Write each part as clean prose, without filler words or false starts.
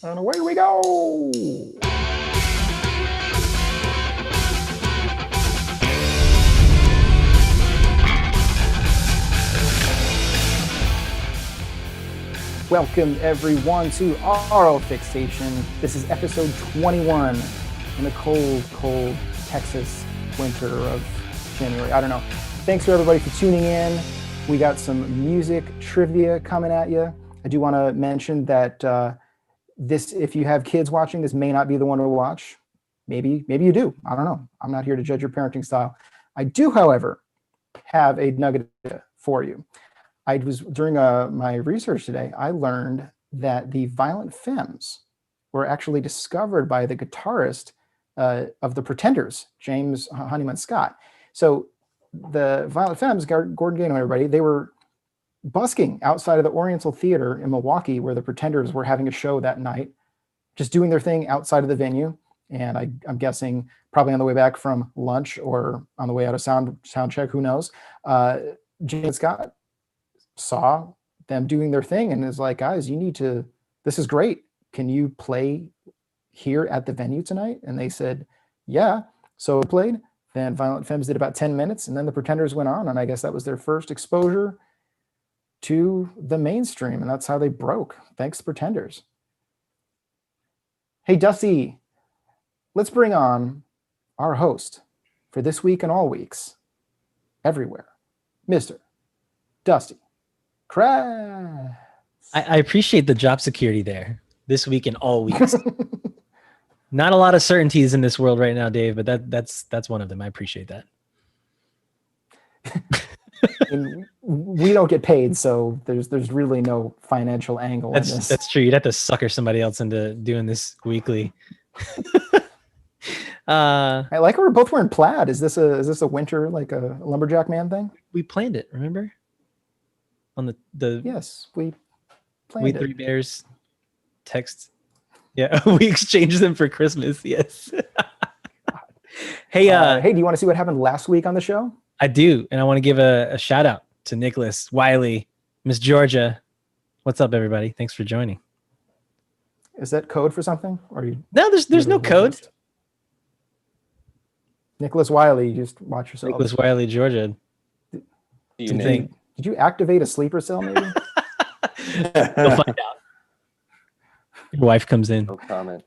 And away we go. Welcome everyone to Aural Fixation. This is episode 21 in the cold, cold Texas winter of January. I don't know. Thanks for everybody for tuning in. We got some music trivia coming at you. I do want to mention that this, if you have kids watching, this may not be the one to watch. Maybe you do. I don't know. I'm not here to judge your parenting style. I do, however, have a nugget for you. I was during my research today, I learned that the Violent Femmes were actually discovered by the guitarist of the Pretenders, James Honeyman Scott. So the Violent Femmes, Gordon Gano and everybody, they were busking outside of the Oriental Theater in Milwaukee where the Pretenders were having a show that night, just doing their thing outside of the venue. And I'm guessing probably on the way back from lunch or on the way out of sound check, who knows. James Scott saw them doing their thing and is like, guys, this is great. Can you play here at the venue tonight? And they said, yeah. So it played. Then Violent Femmes did about 10 minutes and then the Pretenders went on. And I guess that was their first exposure to the mainstream. And that's how they broke. Thanks, Pretenders. Hey, Dusty, let's bring on our host for this week and all weeks, everywhere, Mr. Dusty Crass. I appreciate the job security there this week and all weeks. Not a lot of certainties in this world right now, Dave, but that's one of them. I appreciate that. And we don't get paid, so there's really no financial angle in this. That's true. You'd have to sucker somebody else into doing this weekly. I like we're both wearing plaid. Is this a winter, like a lumberjack man thing? We planned it, remember? On the yes, we planned it. Three Bears text. Yeah, we exchanged them for Christmas. Yes. Hey, do you want to see what happened last week on the show? I do, and I want to give a shout out to Nicholas, Wiley, Miss Georgia. What's up, everybody? Thanks for joining. Is that code for something? Or no, there's no code. Nicholas Wiley, you just watch yourself. Nicholas Wiley, Georgia. Did you activate a sleeper cell, maybe? You'll find out. Your wife comes in. No comment.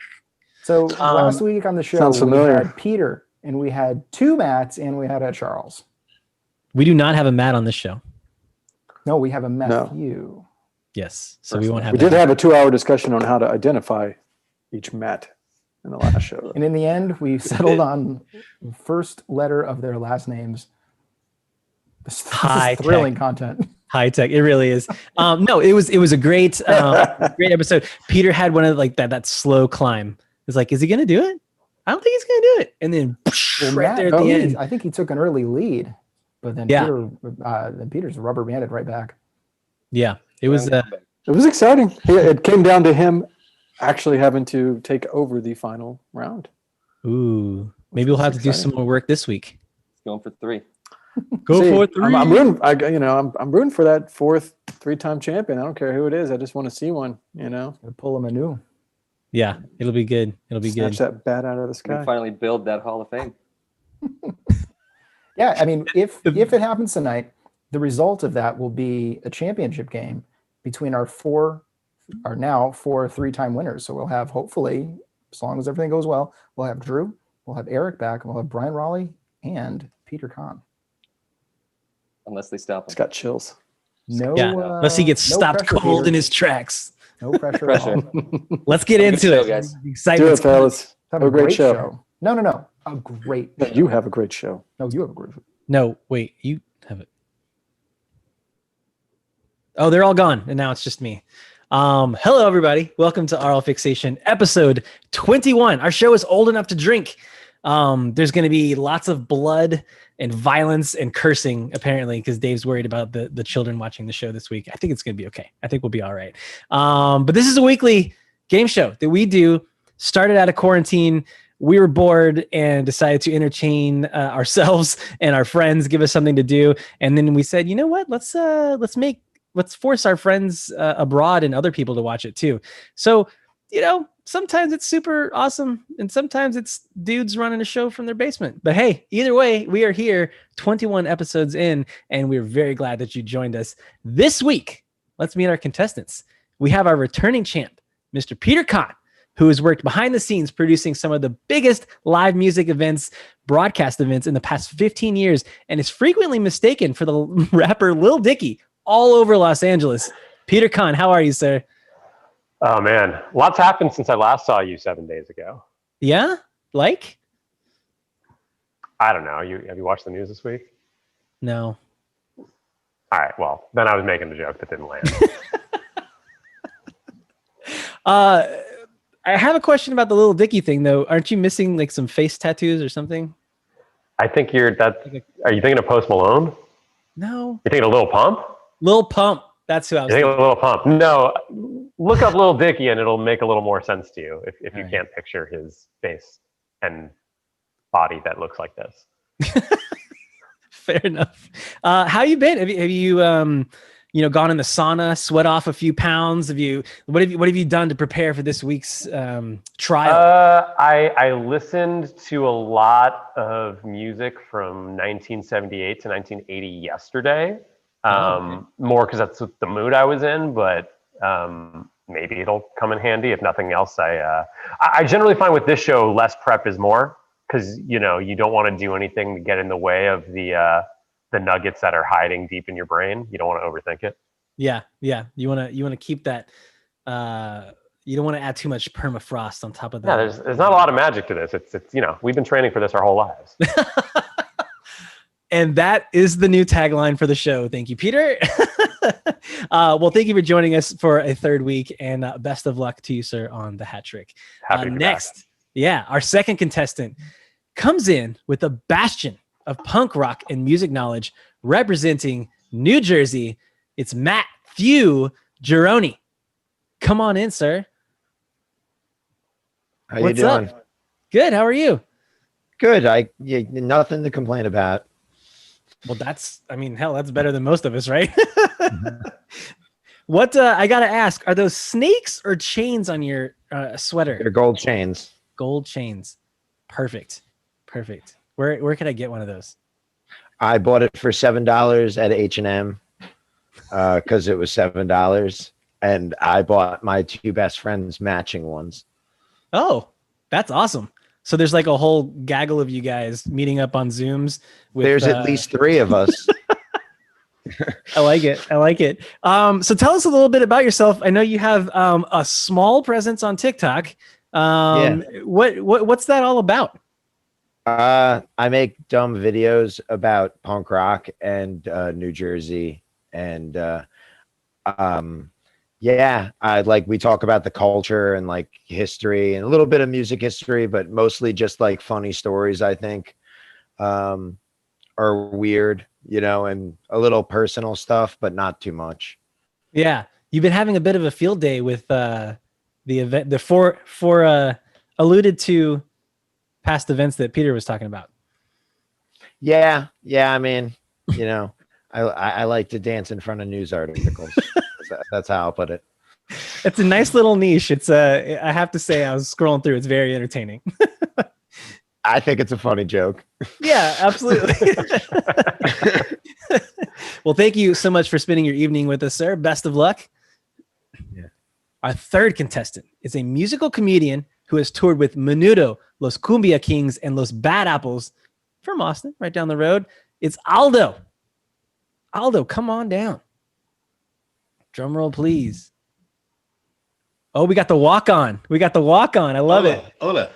So last week on the show, we had Peter, and we had two Matts, and we had a Charles. We do not have a Matt on this show. No, we have a Matthew. No. Yes, so we won't have. We did have a 2-hour discussion on how to identify each Matt in the last show. And in the end, we settled on the first letter of their last names. This is thrilling content. High tech, it really is. No, it was a great great episode. Peter had one of like that slow climb. It's like, is he gonna do it? I don't think he's gonna do it. And then right there at the end, I think he took an early lead, but then Peter's rubber banded right back. Yeah, it was. It was exciting. It came down to him actually having to take over the final round. Ooh, maybe we'll have to do some more work this week. Going for 3. For 3. I'm rooting for that fourth 3-time champion. I don't care who it is. I just want to see one. Pull him anew. Yeah, it'll be good. Snatch that bat out of the sky. We finally build that Hall of Fame. Yeah, I mean, if it happens tonight, the result of that will be a championship game between our now four 3-time winners. So we'll have, hopefully, as long as everything goes well, we'll have Drew, we'll have Eric back, and we'll have Brian Raleigh and Peter Kahn. Unless they stop him. It's got chills. Unless he gets stopped cold Peter. In his tracks. No pressure at all. Let's get into it, guys. Do it, fellas. Have a great show. No. A great show. You have a great show. No, you have a great show. No, wait. You have it. Oh, they're all gone. And now it's just me. Hello, everybody. Welcome to Aural Fixation, episode 21. Our show is old enough to drink. There's going to be lots of blood and violence and cursing, apparently, because Dave's worried about the children watching the show this week. I think it's going to be okay. I think we'll be all right. But this is a weekly game show that we do. Started out of quarantine. We were bored and decided to entertain ourselves and our friends, give us something to do. And then we said, you know what? Let's force our friends abroad and other people to watch it too. So sometimes it's super awesome and sometimes it's dudes running a show from their basement. But hey, either way, we are here 21 episodes in, and we're very glad that you joined us this week. Let's meet our contestants. We have our returning champ, Mr. Peter Kahn, who has worked behind the scenes producing some of the biggest live music events, broadcast events in the past 15 years, and is frequently mistaken for the rapper Lil Dicky all over Los Angeles. Peter Kahn, how are you, sir? Oh man, lots happened since I last saw you 7 days ago. Yeah? Like? I don't know. Have you watched the news this week? No. All right. Well, then I was making the joke that didn't land. I have a question about the Little Dicky thing, though. Aren't you missing like some face tattoos or something? I think are you thinking of Post Malone? No. You're thinking of Lil Pump? Lil Pump. That's who I was You're thinking. thinking of Lil Pump. No, look up Lil Dicky and it'll make a little more sense to you if you All can't picture his face and body that looks like this. Fair enough. How you been? Have you gone in the sauna, sweat off a few pounds? What have you done to prepare for this week's trial? I listened to a lot of music from 1978 to 1980 yesterday. More because that's the mood I was in, but maybe it'll come in handy. If nothing else, I generally find with this show, less prep is more, because you don't want to do anything to get in the way of the nuggets that are hiding deep in your brain. You don't want to overthink it. Yeah. You want to keep that. You don't want to add too much permafrost on top of that. Yeah, there's not a lot of magic to this. It's we've been training for this our whole lives. And that is the new tagline for the show. Thank you, Peter. Well, thank you for joining us for a third week, and best of luck to you, sir, on the hat trick. Happy to be next, our second contestant comes in with a bastion of punk rock and music knowledge, representing New Jersey. It's Matthew Geroni. Come on in, sir. How What's you doing? up? Good. How are you? Good. Nothing to complain about. Well, that's better than most of us, right? What I gotta ask, are those snakes or chains on your sweater? They're gold chains. Gold chains. Perfect. Where could I get one of those? I bought it for $7 at H&M because it was $7, and I bought my two best friends matching ones. Oh, that's awesome. So there's like a whole gaggle of you guys meeting up on Zooms. There's at least 3 of us. I like it. So tell us a little bit about yourself. I know you have a small presence on TikTok. What's that all about? I make dumb videos about punk rock and New Jersey, and we talk about the culture and like history and a little bit of music history, but mostly just like funny stories, I think, are weird, and a little personal stuff, but not too much. Yeah. You've been having a bit of a field day with the event, the four alluded to past events that Peter was talking about. Yeah. I mean, I like to dance in front of news articles. That's how I'll put it. It's a nice little niche. It's I have to say, I was scrolling through. It's very entertaining. I think it's a funny joke. Yeah, absolutely. Well, thank you so much for spending your evening with us, sir. Best of luck. Yeah. Our third contestant is a musical comedian who has toured with Menudo, Los Kumbia Kings, and Los Bad Apples from Austin, right down the road. It's Aldo. Aldo, come on down. Drum roll, please. Oh, we got the walk on. I love it. Hola.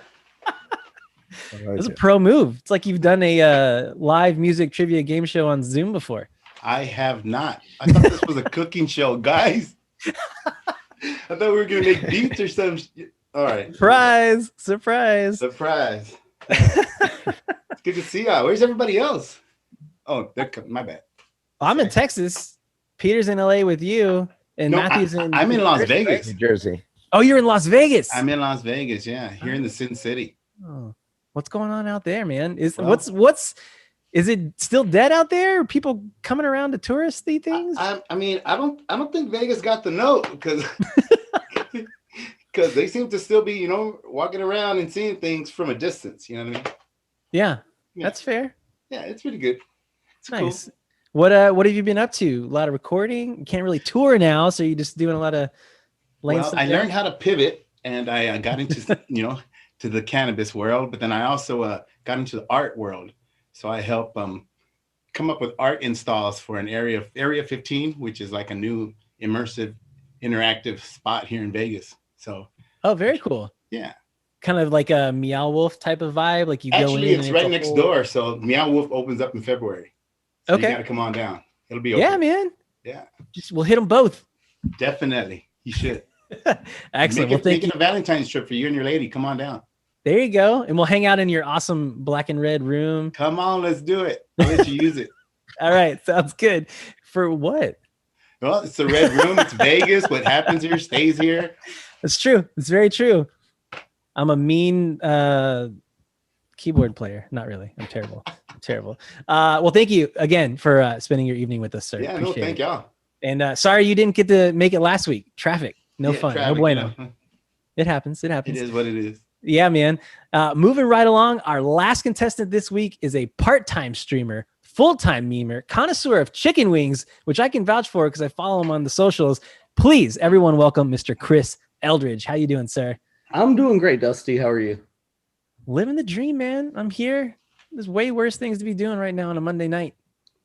It's a pro move. It's like you've done a live music trivia game show on Zoom before. I have not. I thought this was a cooking show, guys. I thought we were going to make beats or something. All right. Surprise. It's good to see y'all. Where's everybody else? Oh, my bad. I'm in Texas. Peter's in LA with you, and Matthew's I'm in Las Vegas. New Jersey. Oh, you're in Las Vegas. I'm in Las Vegas, yeah, here in the Sin City. Oh, what's going on out there, man? Is it still dead out there? Are people coming around to touristy things? I mean, I don't think Vegas got the note because Because they seem to still be, walking around and seeing things from a distance. You know what I mean? Yeah, Yeah. that's fair. Yeah, it's pretty good. It's Nice. cool. What have you been up to? A lot of recording? You can't really tour now, so you're just doing a lot of laying Well, stuff I down? learned how to pivot, and I got into, to the cannabis world, but then I also got into the art world. So I help come up with art installs for an Area 15, which is like a new immersive, interactive spot here in Vegas. So, Oh, very cool. yeah. Kind of like a Meow Wolf type of vibe. Like you go Actually, in. it's and right a next whole- door. So Meow Wolf opens up in February. So Okay. you got to come on down. It'll be open. Yeah, man. Yeah, We'll hit them both. definitely. You should. Excellent. Make Well, thank you. it a Valentine's trip for you and your lady. Come on down. There you go. And we'll hang out in your awesome black and red room. Come on, let's do it. I'll let you use it. All right. Sounds good. For what? Well, it's the red room. It's Vegas. What happens here stays here. It's true. It's very true. I'm a mean keyboard player. Not really. I'm terrible. Well, thank you again for spending your evening with us, sir. Yeah, no, Appreciate thank it. y'all. And sorry you didn't get to make it last week. Traffic. No Yeah, fun. traffic, No bueno. you know. It happens. It It happens. is what it is. Yeah, man. Moving right along, our last contestant this week is a part-time streamer, full-time memer, connoisseur of chicken wings, which I can vouch for because I follow him on the socials. Please, everyone, welcome Mr. Chris Eldridge. How you doing, sir? I'm doing great, Dusty. How are you? Living the dream, man. I'm here. There's way worse things to be doing right now on a Monday night.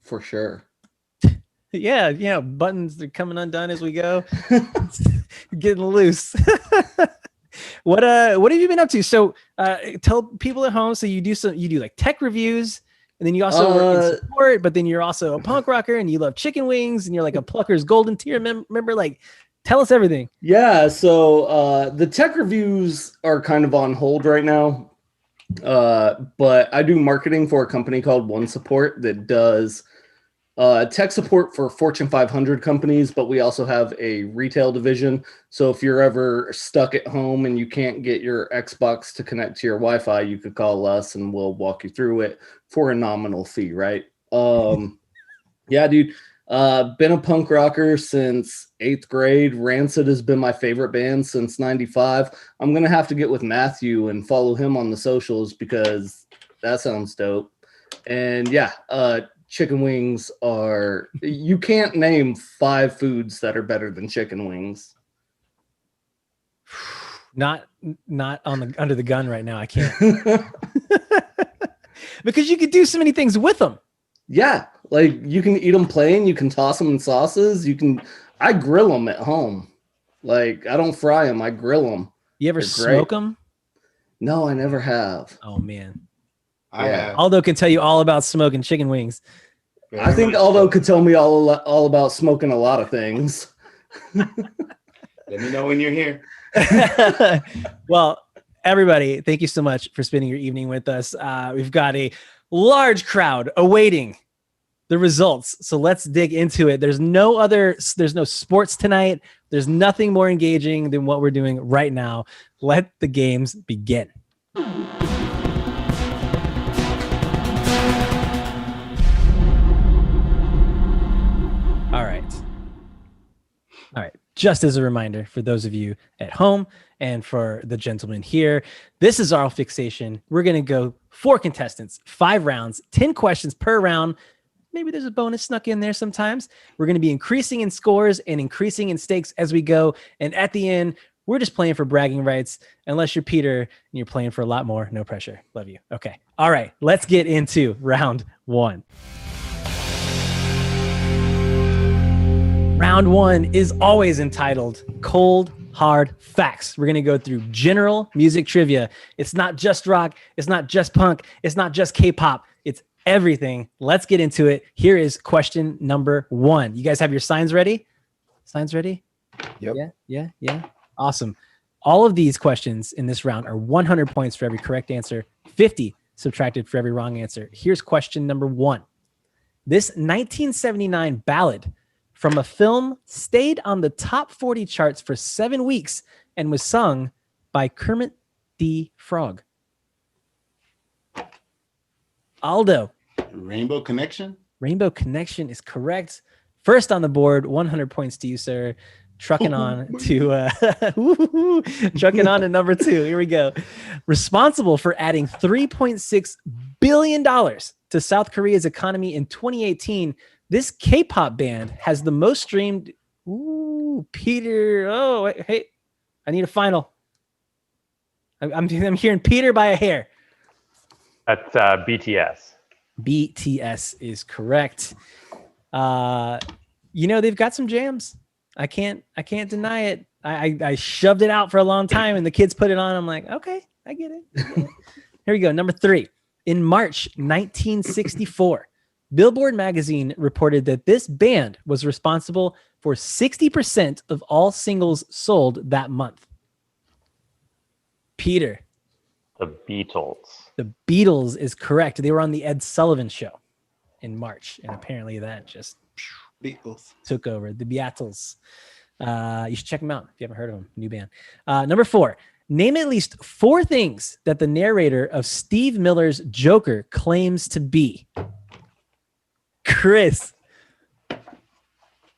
For sure. Yeah, buttons are coming undone as we go. Getting loose. What have you been up to? So tell people at home. So you do like tech reviews, and then you also work in support, but then you're also a punk rocker and you love chicken wings and you're like a Plucker's Golden Tier member. Like, tell us everything. Yeah, so the tech reviews are kind of on hold right now. But I do marketing for a company called One Support that does tech support for Fortune 500 companies, but we also have a retail division. So if you're ever stuck at home and you can't get your Xbox to connect to your Wi-Fi, you could call us and we'll walk you through it for a nominal fee, right? Yeah, dude. Been a punk rocker since 8th grade. Rancid has been my favorite band since 95. I'm going to have to get with Matthew and follow him on the socials because that sounds dope. And yeah, chicken wings are, you can't name 5 foods that are better than chicken wings. Not under the gun right now. I can't. Because you could do so many things with them. Yeah, like you can eat them plain, you can toss them in sauces, I grill them at home. Like I don't fry them, I grill them. You ever smoke them? No, I never have. Oh man. I have. Aldo can tell you all about smoking chicken wings. I think Aldo could tell me all about smoking a lot of things. Let me know when you're here. Well, everybody, thank you so much for spending your evening with us. We've got a large crowd awaiting the results. So let's dig into it. There's no sports tonight. There's nothing more engaging than what we're doing right now. Let the games begin. All right. Just as a reminder for those of you at home and for the gentleman here, this is Aural Fixation. We're going to go 4 contestants, 5 rounds, 10 questions per round. Maybe there's a bonus snuck in there sometimes. We're going to be increasing in scores and increasing in stakes as we go. And at the end, we're just playing for bragging rights. Unless you're Peter and you're playing for a lot more, no pressure. Love you. Okay. All right. Let's get into round 1. Round 1 is always entitled Cold Hard Facts. We're going to go through general music trivia. It's not just rock. It's not just punk. It's not just K-pop. It's everything. Let's get into it. Here is question number 1. You guys have your signs ready? Signs ready? Yep. Yeah. Awesome. All of these questions in this round are 100 points for every correct answer, 50 subtracted for every wrong answer. Here's question number 1. This 1979 ballad from a film stayed on the top 40 charts for 7 weeks and was sung by Kermit the Frog. Aldo. Rainbow Connection. Rainbow Connection is correct. First on the board, 100 points to you, sir. trucking on to trucking on to number 2. Here we go. Responsible for adding $3.6 billion to South Korea's economy in 2018, this K-pop band has the most streamed. Ooh, Peter. Oh, wait, hey, I need a final. I'm hearing Peter by a hair. That's BTS. BTS is correct. They've got some jams. I can't deny it. I shoved it out for a long time and the kids put it on. I'm like, okay, I get it. Here we go. Number 3. In March 1964, Billboard magazine reported that this band was responsible for 60% of all singles sold that month. Peter. The Beatles. The Beatles is correct. They were on the Ed Sullivan Show in March, and apparently that just Beatles. took over. The Beatles. You should check them out if you haven't heard of them. New band. Number 4. Name at least 4 things that the narrator of Steve Miller's Joker claims to be. Chris.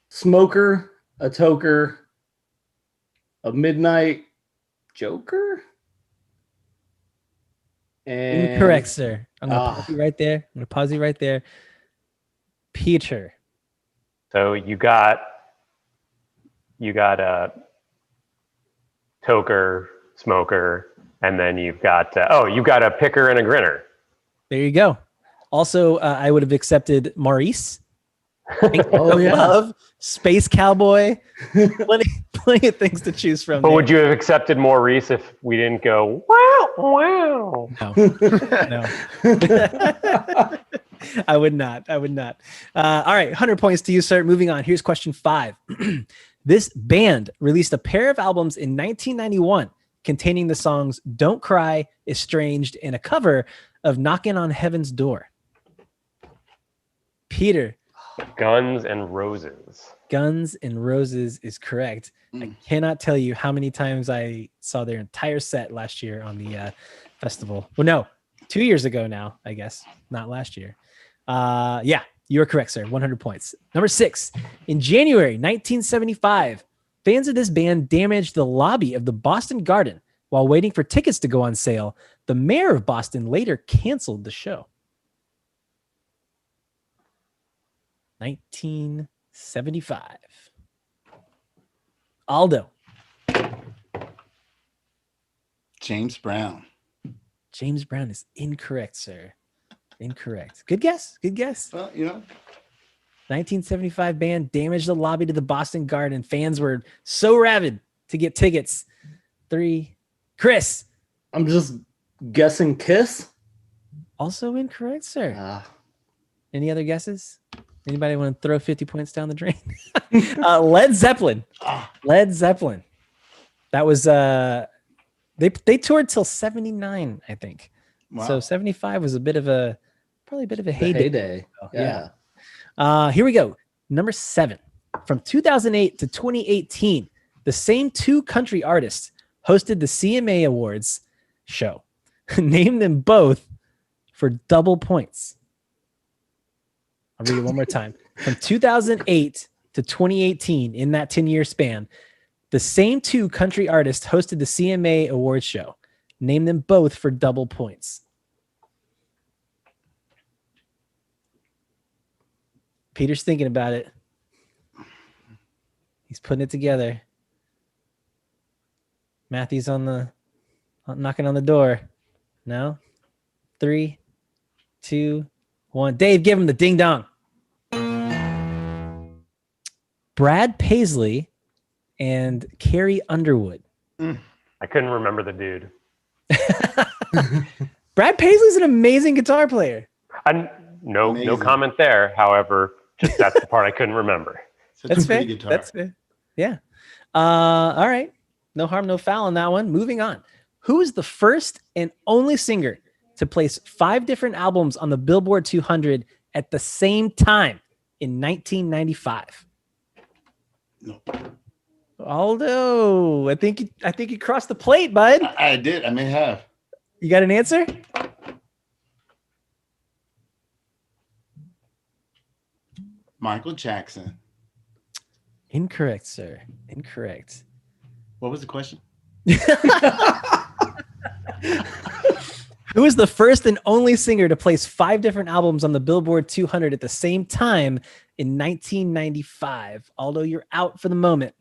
Smoker, a toker, a midnight Joker. And Incorrect, sir. I'm going to pause you right there. Peter. So you got a toker, smoker, and then you've got you got a picker and a grinner. There you go. Also, I would have accepted Maurice. Oh, yeah. Love, Space Cowboy. Plenty of things to choose from. But there. would you have accepted Maurice if we didn't go, wow? No. I would not. All right, 100 points to you, sir. Moving on. Here's question 5. This band released a pair of albums in 1991 containing the songs Don't Cry, Estranged, and a cover of Knockin' on Heaven's Door. Peter. Guns and Roses. Guns and Roses is correct. I cannot tell you how many times I saw their entire set last year on the festival. Well, no, 2 years ago now, I guess, not last year. Yeah, you are correct, sir. 100 points. Number 6, in January 1975, fans of this band damaged the lobby of the Boston Garden while waiting for tickets to go on sale. The mayor of Boston later canceled the show. 1975. Aldo. James Brown. James Brown is incorrect, sir. Incorrect. Good guess. Well, 1975 band damaged the lobby to the Boston Garden. Fans were so rabid to get tickets. 3. Chris. I'm just guessing Kiss. Also incorrect, sir. Any other guesses? Anybody want to throw 50 points down the drain? Led Zeppelin. Led Zeppelin. That was they toured till 79, I think. Wow. So 75 was probably a bit of a heyday. Yeah. Here we go. Number 7. From 2008 to 2018, the same 2 country artists hosted the CMA Awards show. Name them both for double points. I'll read it one more time. From 2008 to 2018, in that 10-year span, the same 2 country artists hosted the CMA Awards show. Name them both for double points. Peter's thinking about it. He's putting it together. Matthew's knocking on the door. No? 3, 2, 1. Dave, give him the ding dong. Brad Paisley and Carrie Underwood. I couldn't remember the dude. Brad Paisley's an amazing guitar player. No Amazing. comment there. However, just that's the part I couldn't remember. Such That's a pretty fair. guitar. That's fair. Yeah. All right. No harm, no foul on that one. Moving on. Who is the first and only singer to place 5 different albums on the Billboard 200 at the same time in 1995? No. Aldo, I think you crossed the plate, bud. I did. I may have. You got an answer? Michael Jackson. Incorrect, sir. Incorrect. What was the question? Who is the first and only singer to place 5 different albums on the Billboard 200 at the same time in 1995? Aldo, you're out for the moment.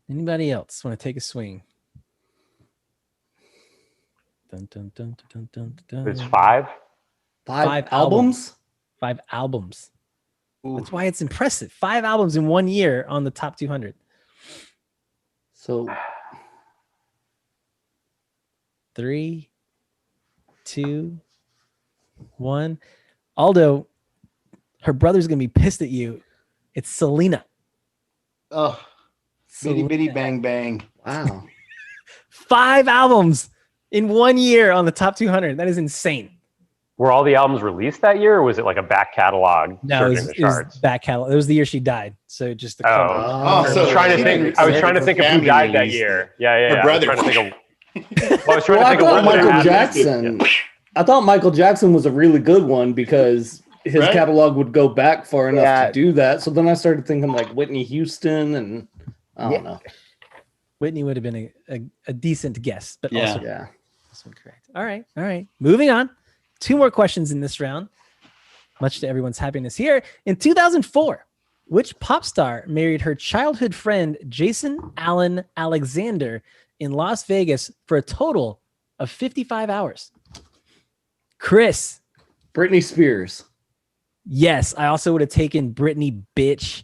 Anybody else want to take a swing? Dun, dun, dun, dun, dun, dun, It's dun. 5. Five albums? 5 albums. Ooh. That's why it's impressive. 5 albums in 1 year on the top 200. So 3, 2, 1. Aldo, her brother's gonna be pissed at you. It's Selena. Oh, bitty bitty bang bang. wow. 5 albums in 1 year on the top 200. That is insane. Were all the albums released that year, or was it like a back catalog No, it searching was, the charts? back catalog. It was the year she died. So just the Oh. Oh, I so was trying to she think. didn't I was say trying to her think of who family died that released year. it. Yeah. Her I was brother. trying to think of. Well, I was trying Well, to I think of thought when they Michael had this. Jackson. I thought Michael Jackson was a really good one because his Right? catalog would go back far enough Yeah. to do that. So then I started thinking like Whitney Houston and I don't know. Whitney would have been a decent guess, but Yeah. also Yeah. this one correct. All right. Moving on. 2 more questions in this round, much to everyone's happiness here. In 2004, which pop star married her childhood friend Jason Allen Alexander in Las Vegas for a total of 55 hours? Chris. Britney Spears. Yes, I also would have taken Britney, bitch.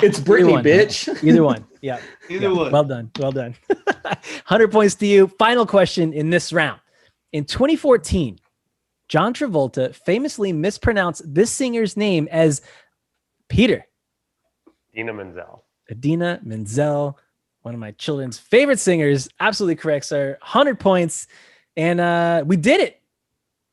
It's Britney, one. bitch. Either one. Yeah. Either Yeah. one. Well done. 100 points to you. Final question in this round. In 2014, John Travolta famously mispronounced this singer's name as Peter. Dina Menzel. Idina Menzel, one of my children's favorite singers. Absolutely correct, sir. 100 points. And we did it.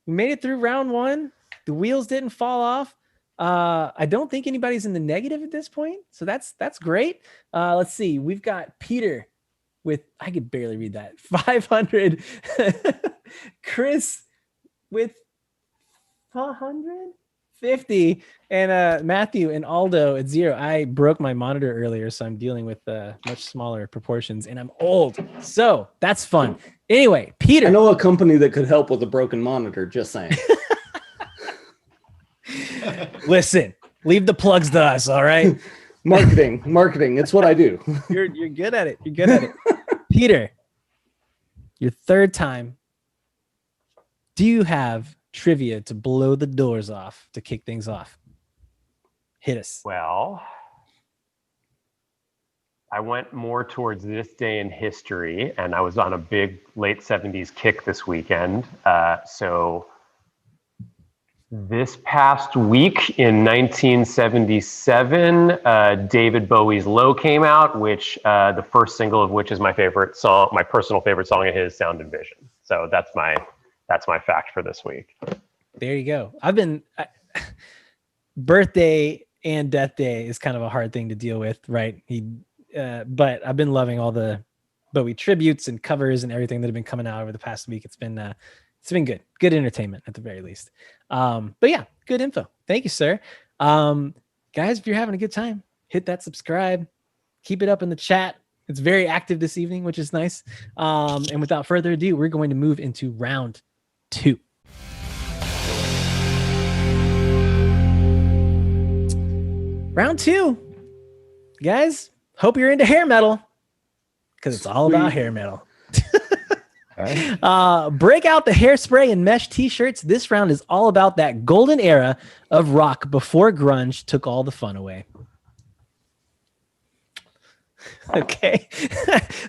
We made it through round 1. The wheels didn't fall off. I don't think anybody's in the negative at this point. So that's great. Let's see. We've got Peter with, I could barely read that, 500. Chris with 150. And Matthew and Aldo at 0. I broke my monitor earlier, so I'm dealing with much smaller proportions, and I'm old. So that's fun. Anyway, Peter. I know a company that could help with a broken monitor, just saying. Listen, leave the plugs to us, all right? Marketing. It's what I do. You're good at it. You're good at it. Peter, your 3rd time. Do you have trivia to blow the doors off, to kick things off? Hit us. Well, I went more towards this day in history, and I was on a big late 70s kick this weekend. So this past week in 1977, David Bowie's Low came out, which the first single of which is my favorite song, my personal favorite song of his, Sound and Vision. So that's my fact for this week. There you go. Birthday and death day is kind of a hard thing to deal with, right? But I've been loving all the Bowie tributes and covers and everything that have been coming out over the past week. It's been good entertainment at the very least. But yeah, good info. Thank you, sir. Guys, if you're having a good time, hit that subscribe, keep it up in the chat. It's very active this evening, which is nice. And without further ado, we're going to move into round 2. Round 2, guys. Hope you're into hair metal, because it's all about hair metal. Break out the hairspray and mesh t-shirts. This round is all about that golden era of rock before grunge took all the fun away. Okay.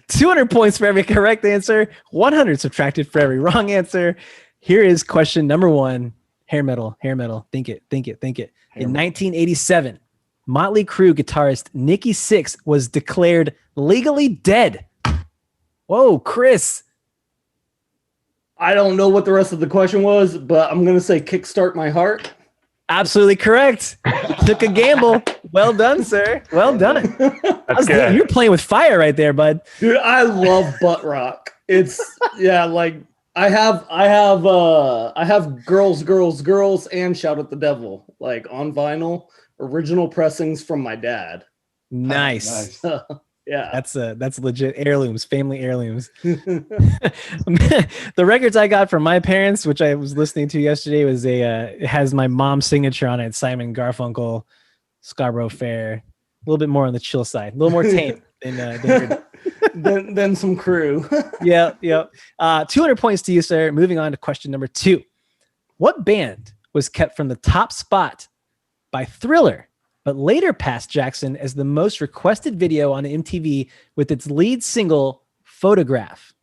200 points for every correct answer, 100 subtracted for every wrong answer. Here is question number 1. Hair metal. Think it. In 1987, Motley Crue guitarist Nikki Sixx was declared legally dead. Whoa, Chris. I don't know what the rest of the question was, but I'm going to say Kickstart My Heart. Absolutely correct. Took a gamble. Well done, sir. Well done. That's good. You're playing with fire right there, bud. Dude, I love butt rock. It's like I have Girls and Shout at the Devil like on vinyl original pressings from my dad. Nice. Yeah. That's legit heirlooms, family heirlooms. The records I got from my parents, which I was listening to yesterday, was it has my mom's signature on it, Simon Garfunkel, Scarborough Fair. A little bit more on the chill side, a little more tame than some crew. Yeah. 200 points to you, sir. Moving on to question number 2. What band was kept from the top spot by Thriller, but later passed Jackson as the most requested video on MTV with its lead single, Photograph?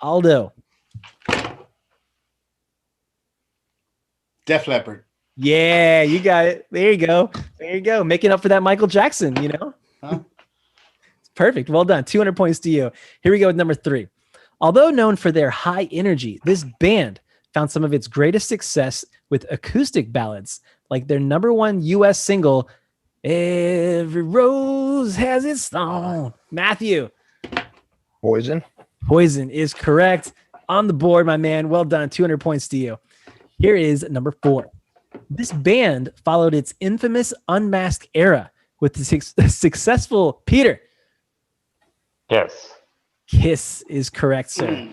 Aldo. Def Leppard. Yeah, you got it. There you go. Making up for that Michael Jackson, Huh? It's perfect. Well done. 200 points to you. Here we go with number 3. Although known for their high energy, this band found some of its greatest success with acoustic ballads, like their number 1 U.S. single, Every Rose Has Its Thorn. Matthew. Poison. Poison is correct. On the board, my man. Well done. 200 points to you. Here is number 4. This band followed its infamous Unmasked era with the successful Peter. Yes. Kiss is correct, sir.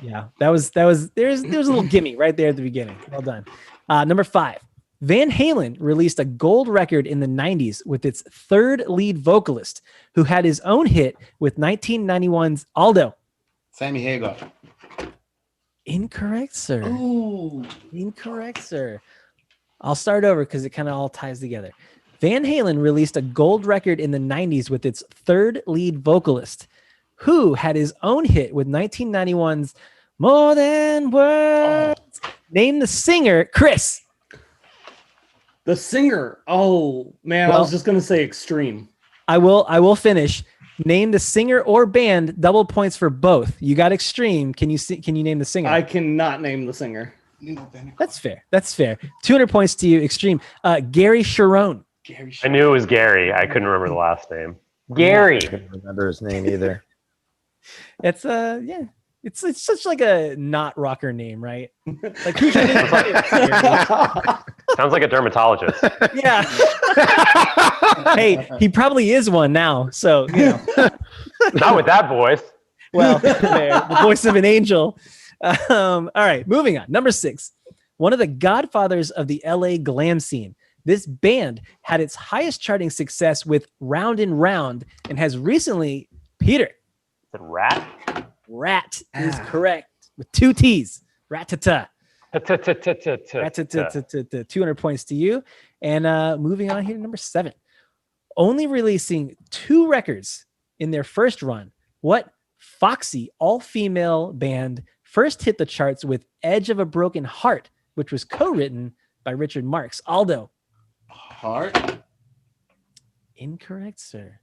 Yeah, there's a little gimme right there at the beginning. Well done. Number 5. Van Halen released a gold record in the 90s with its third lead vocalist, who had his own hit with 1991's Aldo. Sammy Hagar. Incorrect, sir. Ooh. Incorrect, sir. I'll start over because it kind of all ties together. Van Halen released a gold record in the 90s with its third lead vocalist, who had his own hit with 1991's More Than Words. Name the singer, Chris. The singer. Oh man, I was just gonna say Extreme. I will finish. Name the singer or band. Double points for both. You got Extreme. Can you name the singer? I cannot name the singer. That's fair. 200 points to you, Extreme. Gary Sharon. I knew it was Gary. I couldn't remember the last name. Gary. I couldn't remember his name either. It's yeah. It's such like a not rocker name, right? Like who's your name? Sounds like a dermatologist. Yeah. Hey, he probably is one now. So Not with that voice. well, the voice of an angel. All right, moving on. Number 6. One of the godfathers of the LA glam scene. This band had its highest charting success with Round and Round and has recently, Peter. The Rat? Rat is correct with 2 T's. Rat-ta-ta. Rat-ta-ta-ta-ta. 200 points to you. And moving on here to number 7. Only releasing 2 records in their first run, what Foxy all-female band first hit the charts with Edge of a Broken Heart, which was co-written by Richard Marx? Aldo. Heart. Incorrect, sir.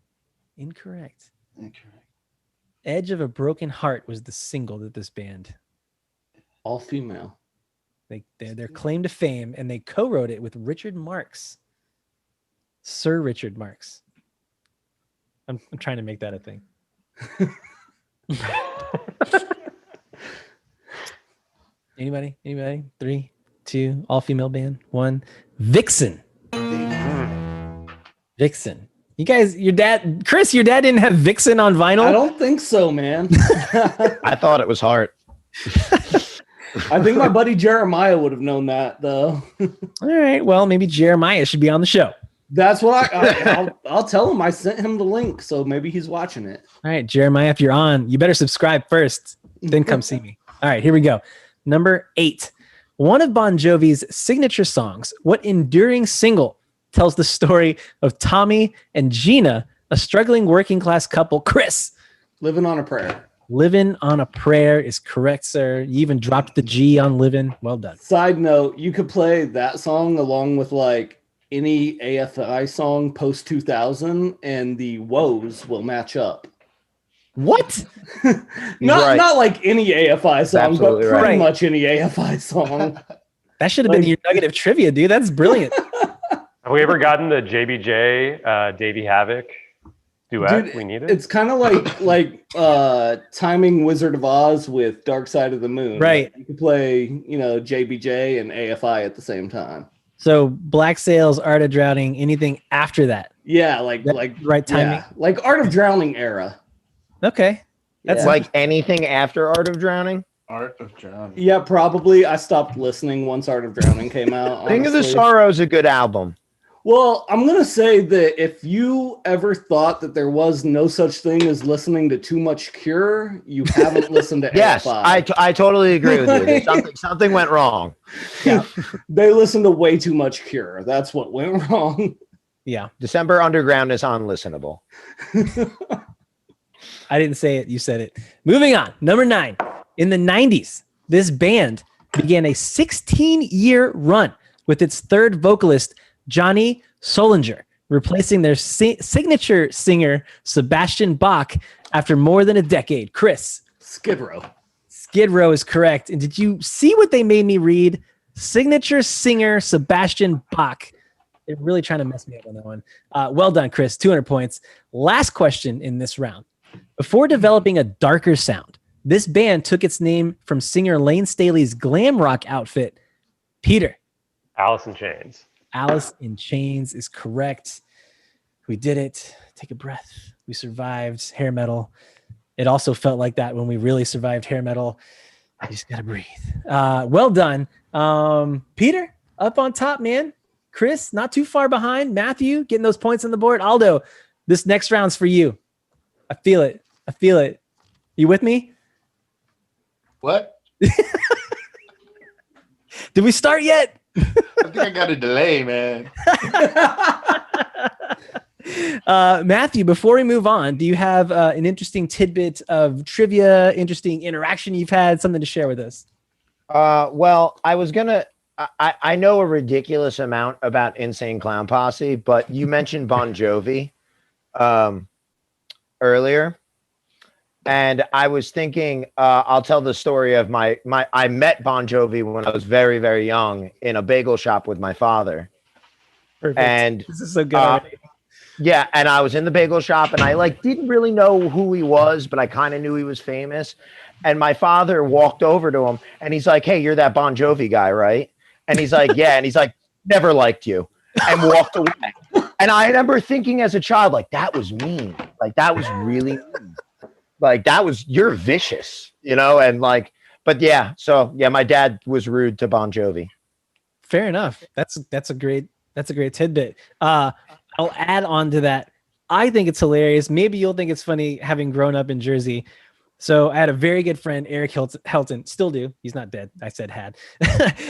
Incorrect. Edge of a Broken Heart was the single that this band, All female. their claim to fame, and they co-wrote it with Richard Marx. Sir Richard Marx. I'm trying to make that a thing. Anybody? 3, 2, all female band. 1. Vixen. Vixen. You guys, Chris, your dad didn't have Vixen on vinyl? I don't think so, man. I thought it was Heart. I think my buddy Jeremiah would have known that, though. All right. Well, maybe Jeremiah should be on the show. That's what I'll tell him. I sent him the link, so maybe he's watching it. All right, Jeremiah, if you're on, you better subscribe first, then come see me. All right, here we go. Number 8. One of Bon Jovi's signature songs, what enduring single tells the story of Tommy and Gina, a struggling working class couple? Chris. Living on a Prayer. Living on a Prayer is correct, sir. You even dropped the G on living. Well done. Side note, you could play that song along with like any AFI song post 2000 and the woes will match up. What? Not like any AFI song, Absolutely but pretty right. much any AFI song. That should have been your nugget of trivia, dude. That's brilliant. Have we ever gotten the JBJ, Davey Havoc duet? Dude, We need it. It's kind of like timing Wizard of Oz with Dark Side of the Moon. Right. You can play, JBJ and AFI at the same time. So Black Sails, Art of Drowning, anything after that? Yeah, like right timing. yeah, like Art of Drowning era. Okay. That's Yeah. Like anything after Art of Drowning? Art of Drowning. Yeah, probably. I stopped listening once Art of Drowning came out. Ring of the honestly. Sorrow is a good album. Well, I'm gonna say that if you ever thought that there was no such thing as listening to too much Cure, you haven't listened to Yes, AFI. I totally agree with you. Something went wrong. Yeah, they listened to way too much Cure. That's what went wrong. Yeah. December Underground is unlistenable. I didn't say it. You said it. Moving on. Number 9. In the 90s, this band began a 16-year run with its third vocalist, Johnny Solinger, replacing their signature singer, Sebastian Bach, after more than a decade. Chris. Skid Row. Skid Row is correct. And did you see what they made me read? Signature singer, Sebastian Bach. They're really trying to mess me up on that one. Well done, Chris. 200 points. Last question in this round. Before developing a darker sound, this band took its name from singer Lane Staley's glam rock outfit. Peter. Alice in Chains. Alice in Chains is correct. We did it. Take a breath. We survived hair metal. It also felt like that when we really survived hair metal. You just gotta breathe. Well done. Peter, up on top, man. Chris, not too far behind. Matthew, getting those points on the board. Aldo, this next round's for you. I feel it. I feel it. You with me? What? Did we start yet? I think I got a delay, man. Matthew, before we move on, do you have an interesting tidbit of trivia, interesting interaction you've had, something to share with us? Well, I know a ridiculous amount about Insane Clown Posse, but you mentioned Bon Jovi earlier. And I was thinking, I'll tell the story of I met Bon Jovi when I was very, very young in a bagel shop with my father. Perfect. And this is so good. yeah, and I was in the bagel shop and I didn't really know who he was, but I kind of knew he was famous. And my father walked over to him and he's like, "Hey, you're that Bon Jovi guy, right?" And he's like, "Yeah." And he's like, "Never liked you," and walked away. And I remember thinking as a child, that was mean. That was really mean. You're vicious, and but yeah. So yeah, my dad was rude to Bon Jovi. Fair enough. That's a great tidbit. I'll add on to that. I think it's hilarious. Maybe you'll think it's funny having grown up in Jersey. So I had a very good friend, Eric Helton. Still do. He's not dead. I said had.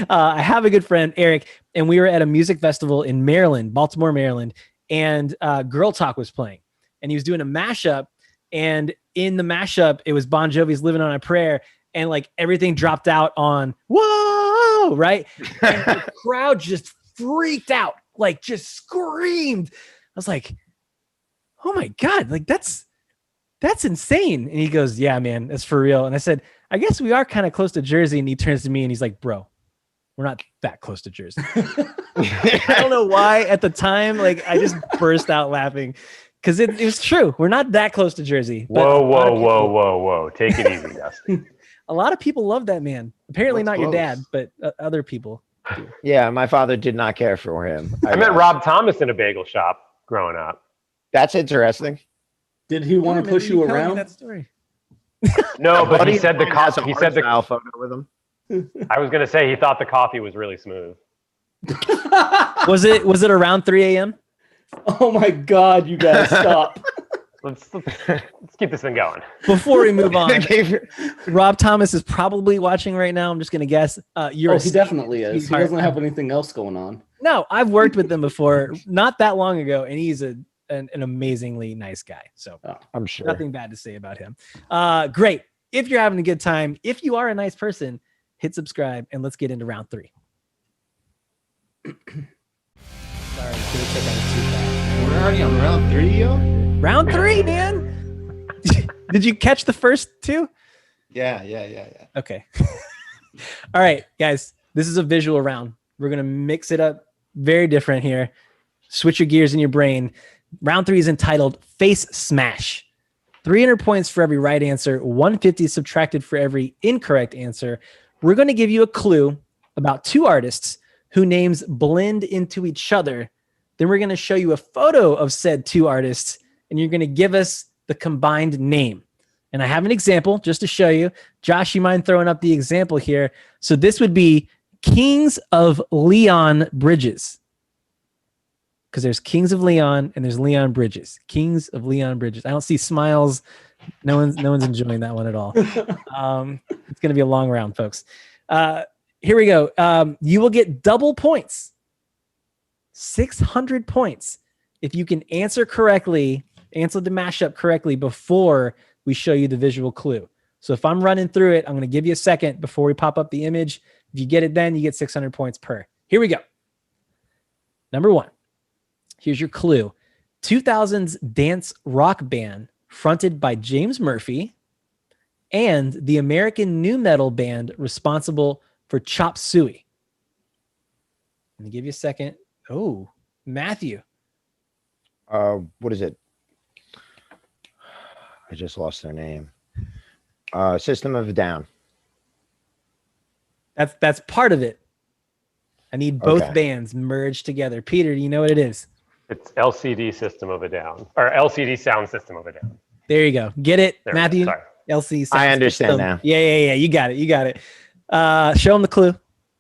I have a good friend, Eric, and we were at a music festival in Maryland, Baltimore, Maryland, and Girl Talk was playing. And he was doing a mashup. And in the mashup, it was Bon Jovi's Living on a Prayer. And everything dropped out on, whoa, right? And the crowd just freaked out, just screamed. I was like, oh my God, that's insane. And he goes, "Yeah, man, that's for real." And I said, "I guess we are kind of close to Jersey." And he turns to me and he's like, "Bro, we're not that close to Jersey." I don't know why at the time, I just burst out laughing because it was true. We're not that close to Jersey. Whoa. Take it easy, Dusty. A lot of people love that man. Apparently What's not your close? dad, but other people do. Yeah, my father did not care for him. I met Rob Thomas in a bagel shop growing up. That's interesting. Did he want to push you around? That story. No, but Buddy he said the has coffee. a He said the. style photo with him. I was gonna say he thought the coffee was really smooth. Was it around 3 a.m.? Oh my God, you guys stop. Let's keep this thing going. Before we move on, Rob Thomas is probably watching right now. I'm just gonna guess. He definitely is. He doesn't have anything else going on. No, I've worked with him before, not that long ago, and he's an amazingly nice guy. So I'm sure. nothing bad to say about him. Great. If you're having a good time, if you are a nice person, hit subscribe and let's get into round 3. Sorry, couldn't take that too fast. We're already on round 3, yo? Round 3, man. Did you catch the first 2? Yeah. Okay. All right, guys, this is a visual round. We're going to mix it up very different here. Switch your gears in your brain. Round 3 is entitled Face Smash. 300 points for every right answer, 150 subtracted for every incorrect answer. We're going to give you a clue about 2 artists whose names blend into each other. Then we're going to show you a photo of said two artists, and you're going to give us the combined name. And I have an example just to show you. Josh, you mind throwing up the example here? So this would be Kings of Leon Bridges. Because there's Kings of Leon and there's Leon Bridges. Kings of Leon Bridges. I don't see smiles. No one's enjoying that one at all. It's going to be a long round, folks. Here we go. You will get double points. 600 points if you can answer the mashup correctly before we show you the visual clue. So if I'm running through it, I'm going to give you a second before we pop up the image. If you get it then, you get 600 points per. Here we go. Number 1. Here's your clue. 2000s dance rock band fronted by James Murphy and the American nu metal band responsible for Chop Suey. Let me give you a second. Oh, Matthew. What is it? I just lost their name. System of a Down. That's part of it. I need both Okay. bands merged together. Peter, do you know what it is? It's LCD System of a Down, or LCD Sound System of a Down. There you go. Get it, There, Matthew? sorry. LC. I sound understand system. now. Yeah. You got it. Show them the clue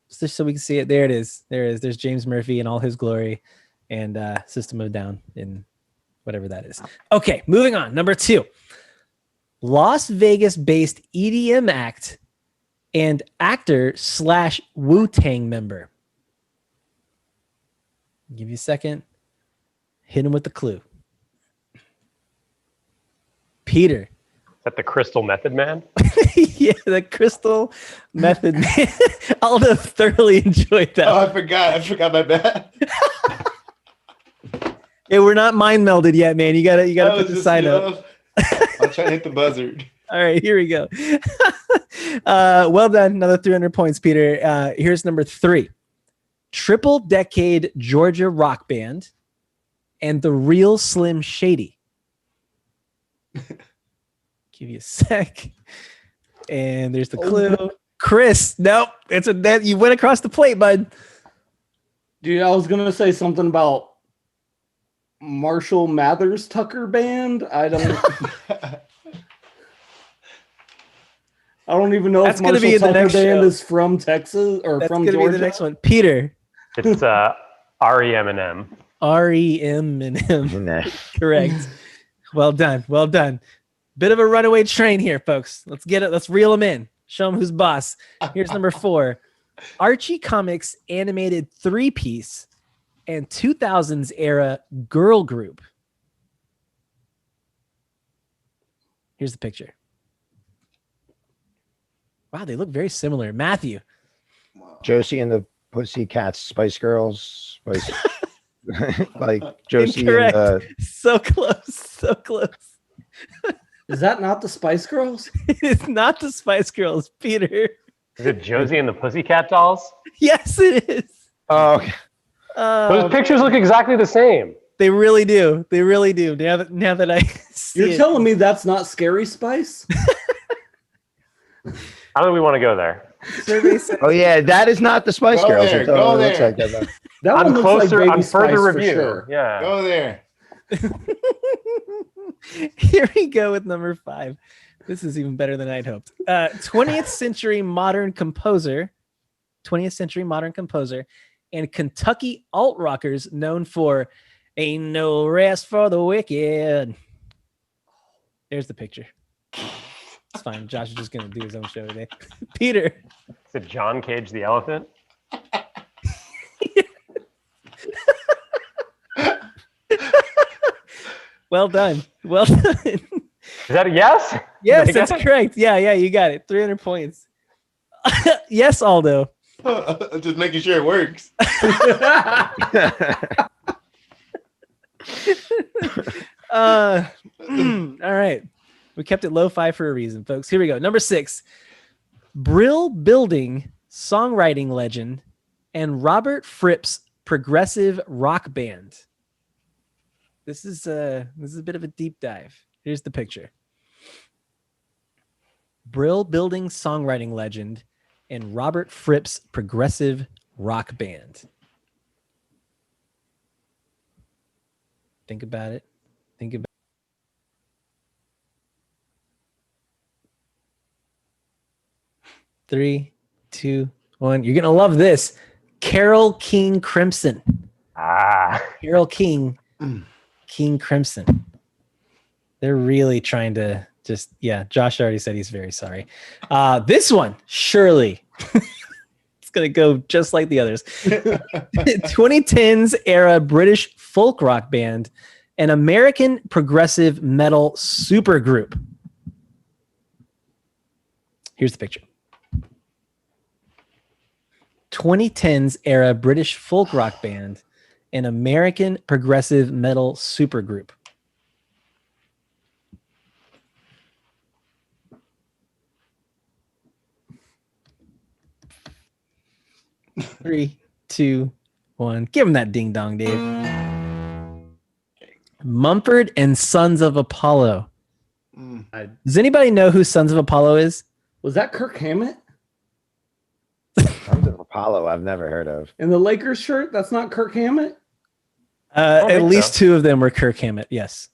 just so we can see it. There it is. There's James Murphy in all his glory and System of a Down in whatever that is. Okay, moving on. Number 2. Las Vegas-based EDM act and actor / Wu-Tang member. Give you a second. Hit him with the clue. Peter. Is that the Crystal Method Man? Yeah, the Crystal Method Man. Aldo thoroughly enjoyed that. Oh, I forgot my bad. Yeah, we're not mind melded yet, man. You gotta I was put the just, sign you up. know, I'll try to hit the buzzard. All right, here we go. Well done. Another 300 points, Peter. Here's number 3. Triple decade Georgia rock band and the Real Slim Shady. Give you a sec. And there's the clue. Chris, nope. You went across the plate, bud. Dude, I was gonna say something about Marshall Mathers Tucker Band. I don't even know That's if gonna Marshall be in the Tucker next Band show. is from Texas or That's from gonna Georgia. be the next one. Peter. It's REM&M. REM&M. Nah. Correct. Well done. Bit of a runaway train here, folks. Let's get it. Let's reel them in. Show them who's boss. Here's number 4. Archie Comics animated 3-piece and 2000s era girl group. Here's the picture. Wow, they look very similar. Matthew. Josie and the Pussycats, Spice Girls, like Josie Incorrect. and So close. Is that not the Spice Girls? It's not the Spice Girls, Peter. Is it Josie and the Pussycat Dolls? Yes, it is. oh, okay. Those pictures look exactly the same. They really do. Now that I see You're it. telling me that's not Scary Spice? I don't think we want to go there. Survey says Oh yeah, that is not the Spice Go Girls. there, It totally go looks there. like that. That On one looks closer, like Baby on Spice further for review. sure. Yeah. Go there. Here we go with number 5. This is even better than I'd hoped. 20th century modern composer, and Kentucky alt rockers known for "Ain't No Rest for the Wicked." There's the picture. It's fine. Josh is just gonna do his own show today. Peter. Is it John Cage the Elephant? Well done. Is that a yes? Yes, Did I get that's it? correct. Yeah, you got it. 300 points. Yes, Aldo. Just making sure it works. All right. We kept it lo-fi for a reason, folks. Here we go. Number 6. Brill Building songwriting legend and Robert Fripp's progressive rock band. This is a bit of a deep dive. Here's the picture. Brill Building songwriting legend and Robert Fripp's progressive rock band. Think about it. Think about 3, 2, 1. You're gonna love this. Carol King Crimson. Carol King, King Crimson. They're really trying to just, yeah, Josh already said he's very sorry. This one, surely, it's going to go just like the others. 2010s era British folk rock band, an American progressive metal supergroup. Here's the picture. 2010s era British folk rock band, an American progressive metal supergroup. Three, 2, 1. Give him that ding dong, Dave. Mumford and Sons of Apollo. Does anybody know who Sons of Apollo is? Was that Kirk Hammett Sons of Apollo, I've never heard of. in the Lakers shirt? That's not Kirk Hammett. At least 2 of them were Kirk Hammett. Yes.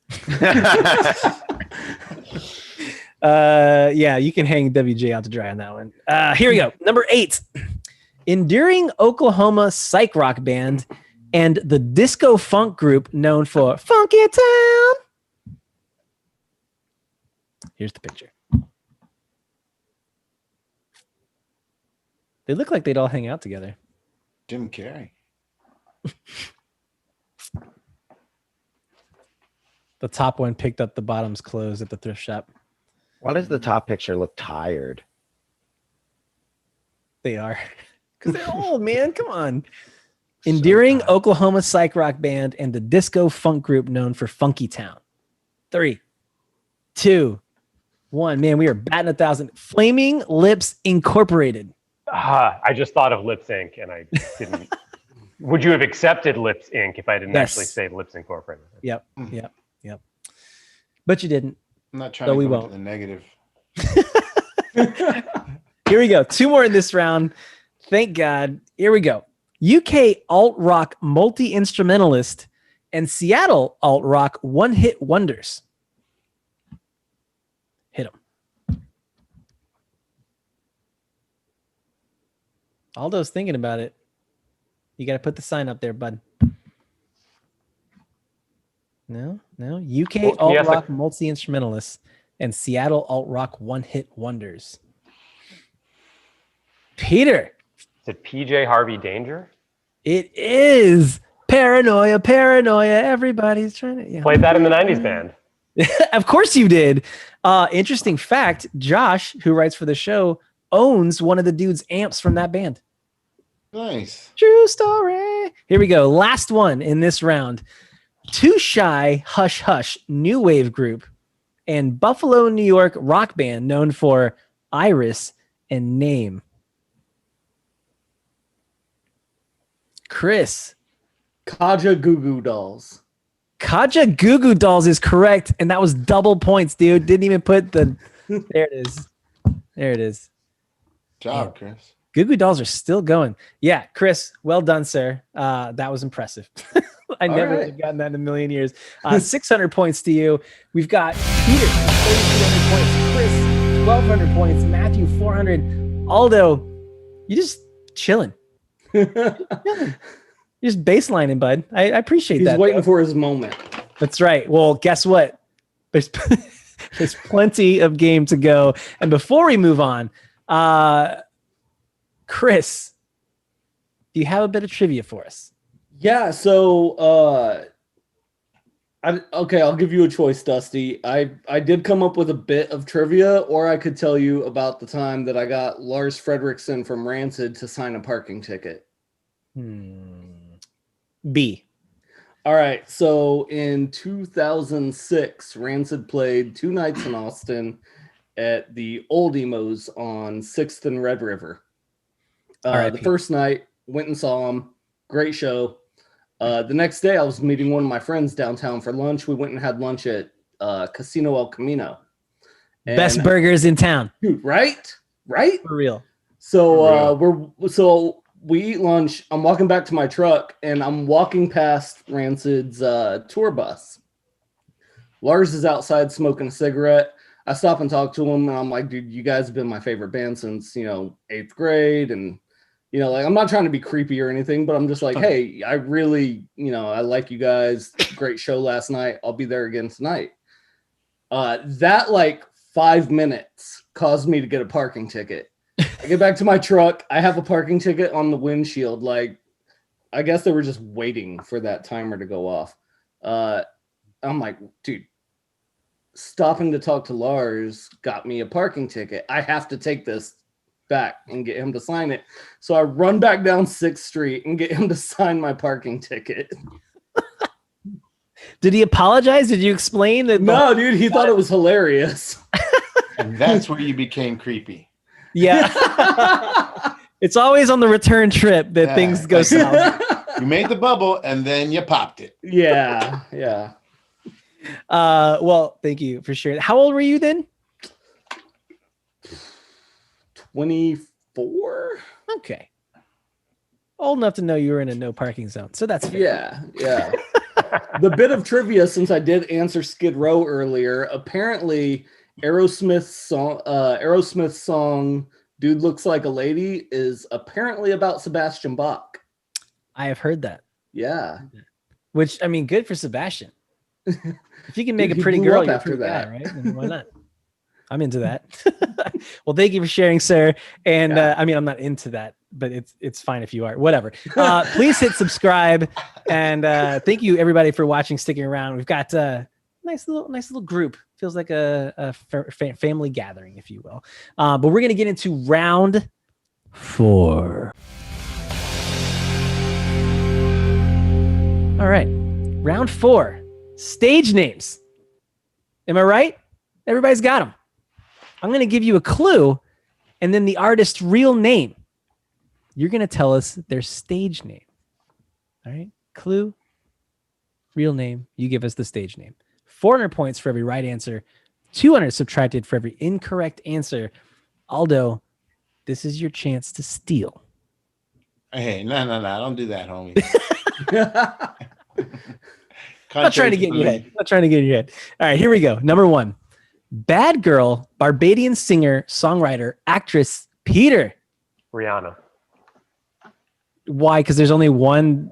Yeah, you can hang WJ out to dry on that one. Here we go. Number 8. Enduring Oklahoma psych rock band and the disco funk group known for Funky Town. Here's the picture. They look like they'd all hang out together. Jim Carrey. The top one picked up the bottom's clothes at the thrift shop. Why does the top picture look tired? They are. Because they're old, man. Come on. Enduring Oklahoma psych rock band and the disco funk group known for Funky Town. 3, 2, 1. Man, we are batting 1,000. Flaming Lips Incorporated. I just thought of Lips Inc. and I didn't. Would you have accepted Lips Inc. if I didn't Yes. actually say Lips Incorporated? Yep. But you didn't. I'm not trying So to we go won't. into the negative. Here we go. 2 more in this round. Thank God. Here we go. UK alt rock multi-instrumentalist and Seattle alt rock one-hit wonders. Hit them. Aldo's thinking about it. You got to put the sign up there, bud. No. UK Well, alt rock multi-instrumentalist and Seattle alt rock one-hit wonders. Peter. Is it PJ Harvey Danger? It is paranoia. Everybody's trying to. Yeah. Played that in the 90s band. Of course you did. Interesting fact, Josh, who writes for the show, owns one of the dude's amps from that band. Nice. True story. Here we go. Last one in this round. Too Shy Hush Hush new wave group and Buffalo, New York rock band known for Iris and Name. Chris. Kaja Goo Goo Dolls. Kaja Goo Goo Dolls is correct, and that was double points, dude. Didn't even put the. There it is. There it is. Job, Chris. Goo Goo Dolls are still going. Yeah, Chris, well done, sir. That was impressive. I never would have gotten that in a million years. 600 points to you. We've got Peter, 3,200 points. Chris, 1,200 points. Matthew, 400. Aldo, you just chilling. You're just baselining, bud. I appreciate that. He's waiting for his moment. That's right. Well, guess what? There's plenty of game to go. And before we move on, Chris, do you have a bit of trivia for us? Yeah, so I'll give you a choice, Dusty. I did come up with a bit of trivia, or I could tell you about the time that I got Lars Fredriksson from Rancid to sign a parking ticket. B. All right, so in 2006, Rancid played 2 nights in Austin at the Old Emos on 6th and Red River. The first night, went and saw him. Great show. The next day, I was meeting one of my friends downtown for lunch. We went and had lunch at Casino El Camino. And, Best burgers in town. dude, right? For real. So we eat lunch. I'm walking back to my truck, and I'm walking past Rancid's tour bus. Lars is outside smoking a cigarette. I stop and talk to him, and I'm like, dude, you guys have been my favorite band since, 8th grade. And, like, I'm not trying to be creepy or anything, but I'm just like, hey, I really, I like you guys. Great show last night. I'll be there again tonight. That, like, 5 minutes caused me to get a parking ticket. I get back to my truck. I have a parking ticket on the windshield. Like, I guess they were just waiting for that timer to go off. I'm like, dude, stopping to talk to Lars got me a parking ticket. I have to take this back and get him to sign it. So I run back down 6th Street and get him to sign my parking ticket. Did he apologize? Did you explain that? No, dude, he thought it was hilarious. And that's where you became creepy. Yeah. It's always on the return trip that things go south. You made the bubble and then you popped it. Yeah. Well, thank you for sharing. How old were you then? 24. Okay. Old enough to know you were in a no parking zone. So that's fair. Yeah. The bit of trivia, since I did answer Skid Row earlier, apparently Aerosmith's song Dude Looks Like a Lady is apparently about Sebastian Bach. I have heard that. Yeah. Which, I mean, good for Sebastian. If you can make Dude, a pretty he blew girl up you're after after that. that, right? Then why not? I'm into that. Well, thank you for sharing, sir. And I mean, I'm not into that, but it's fine if you are. Whatever. Please hit subscribe, and thank you everybody for watching, sticking around. We've got a nice little group. Feels like a family gathering, if you will. But we're gonna get into round 4. All right, round 4. Stage names. Am I right? Everybody's got them. I'm going to give you a clue and then the artist's real name. You're going to tell us their stage name. All right? Clue, real name. You give us the stage name. 400 points for every right answer. 200 subtracted for every incorrect answer. Aldo, this is your chance to steal. Hey, no. Don't do that, homie. I'm not trying to get in your head. All right, here we go. Number 1. Bad girl, Barbadian singer, songwriter, actress, Peter. Rihanna. Why? Because there's only one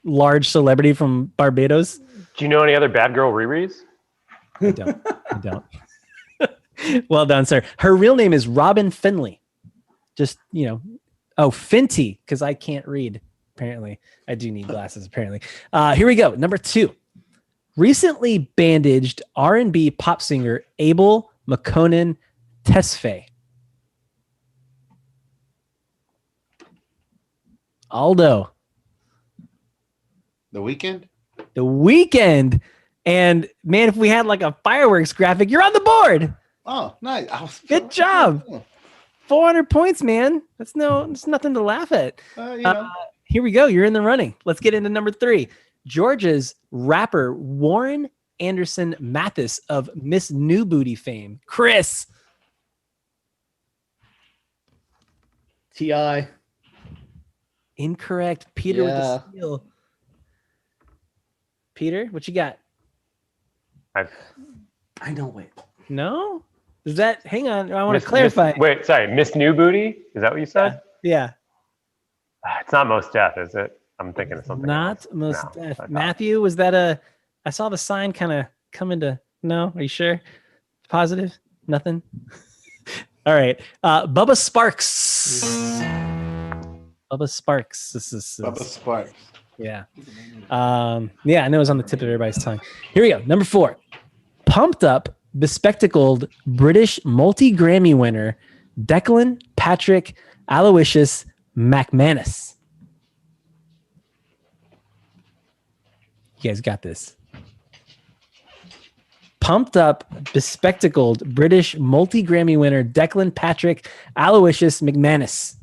large celebrity from Barbados? Do you know any other bad girl Riri's? I don't. Well done, sir. Her real name is Robin Finley. Just, Finty, because I can't read, apparently. I do need glasses, apparently. Here we go. Number 2. Recently bandaged R&B pop singer Abel McConan Tesfaye. Aldo. The Weeknd? The Weeknd. And man, if we had like a fireworks graphic, you're on the board. Oh, nice. Good job. 400 points, man. It's nothing to laugh at. Here we go. You're in the running. Let's get into number 3. Georgia's rapper Warren Anderson Mathis of Miss New Booty fame. Chris. T.I. Incorrect. Peter with the steal. Peter, what you got? I know. Wait. No? Is that? Hang on. I want to clarify. Miss New Booty? Is that what you said? Yeah. It's not Mos Def, is it? I'm thinking of something. Not else. Mos No, Def. Matthew, was that I saw the sign kind of come into. No? Are you sure? Positive? Nothing? All right. Bubba Sparks. Bubba Sparks. This is Bubba Sparks. Yeah. Yeah, I know it was on the tip of everybody's tongue. Here we go. Number 4. Pumped up, bespectacled British multi-Grammy winner Declan Patrick Aloysius McManus. You guys got this. Pumped up, bespectacled British multi-Grammy winner Declan Patrick Aloysius McManus.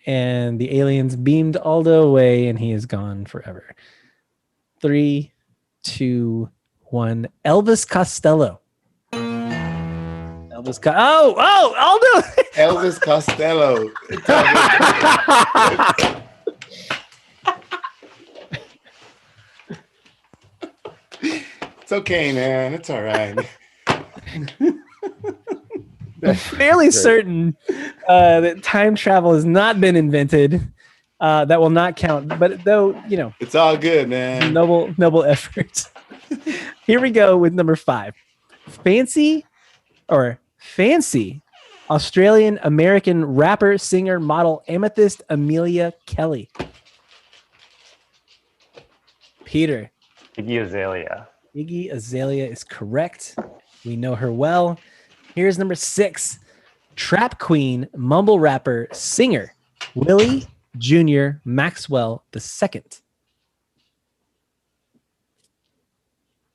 And the aliens beamed Aldo away, and he is gone forever. 3, 2, 1. Elvis Costello. Aldo. Elvis Costello. It's all good. It's okay, man. It's all right. I'm fairly certain that time travel has not been invented. That will not count. But though, It's all good, man. noble effort. Here we go with number 5. Fancy Australian American rapper, singer, model, Amethyst Amelia Kelly. Peter. Iggy Azalea. Iggy Azalea is correct. We know her well. Here's number 6. Trap queen, mumble rapper, singer, Willie Jr. Maxwell II.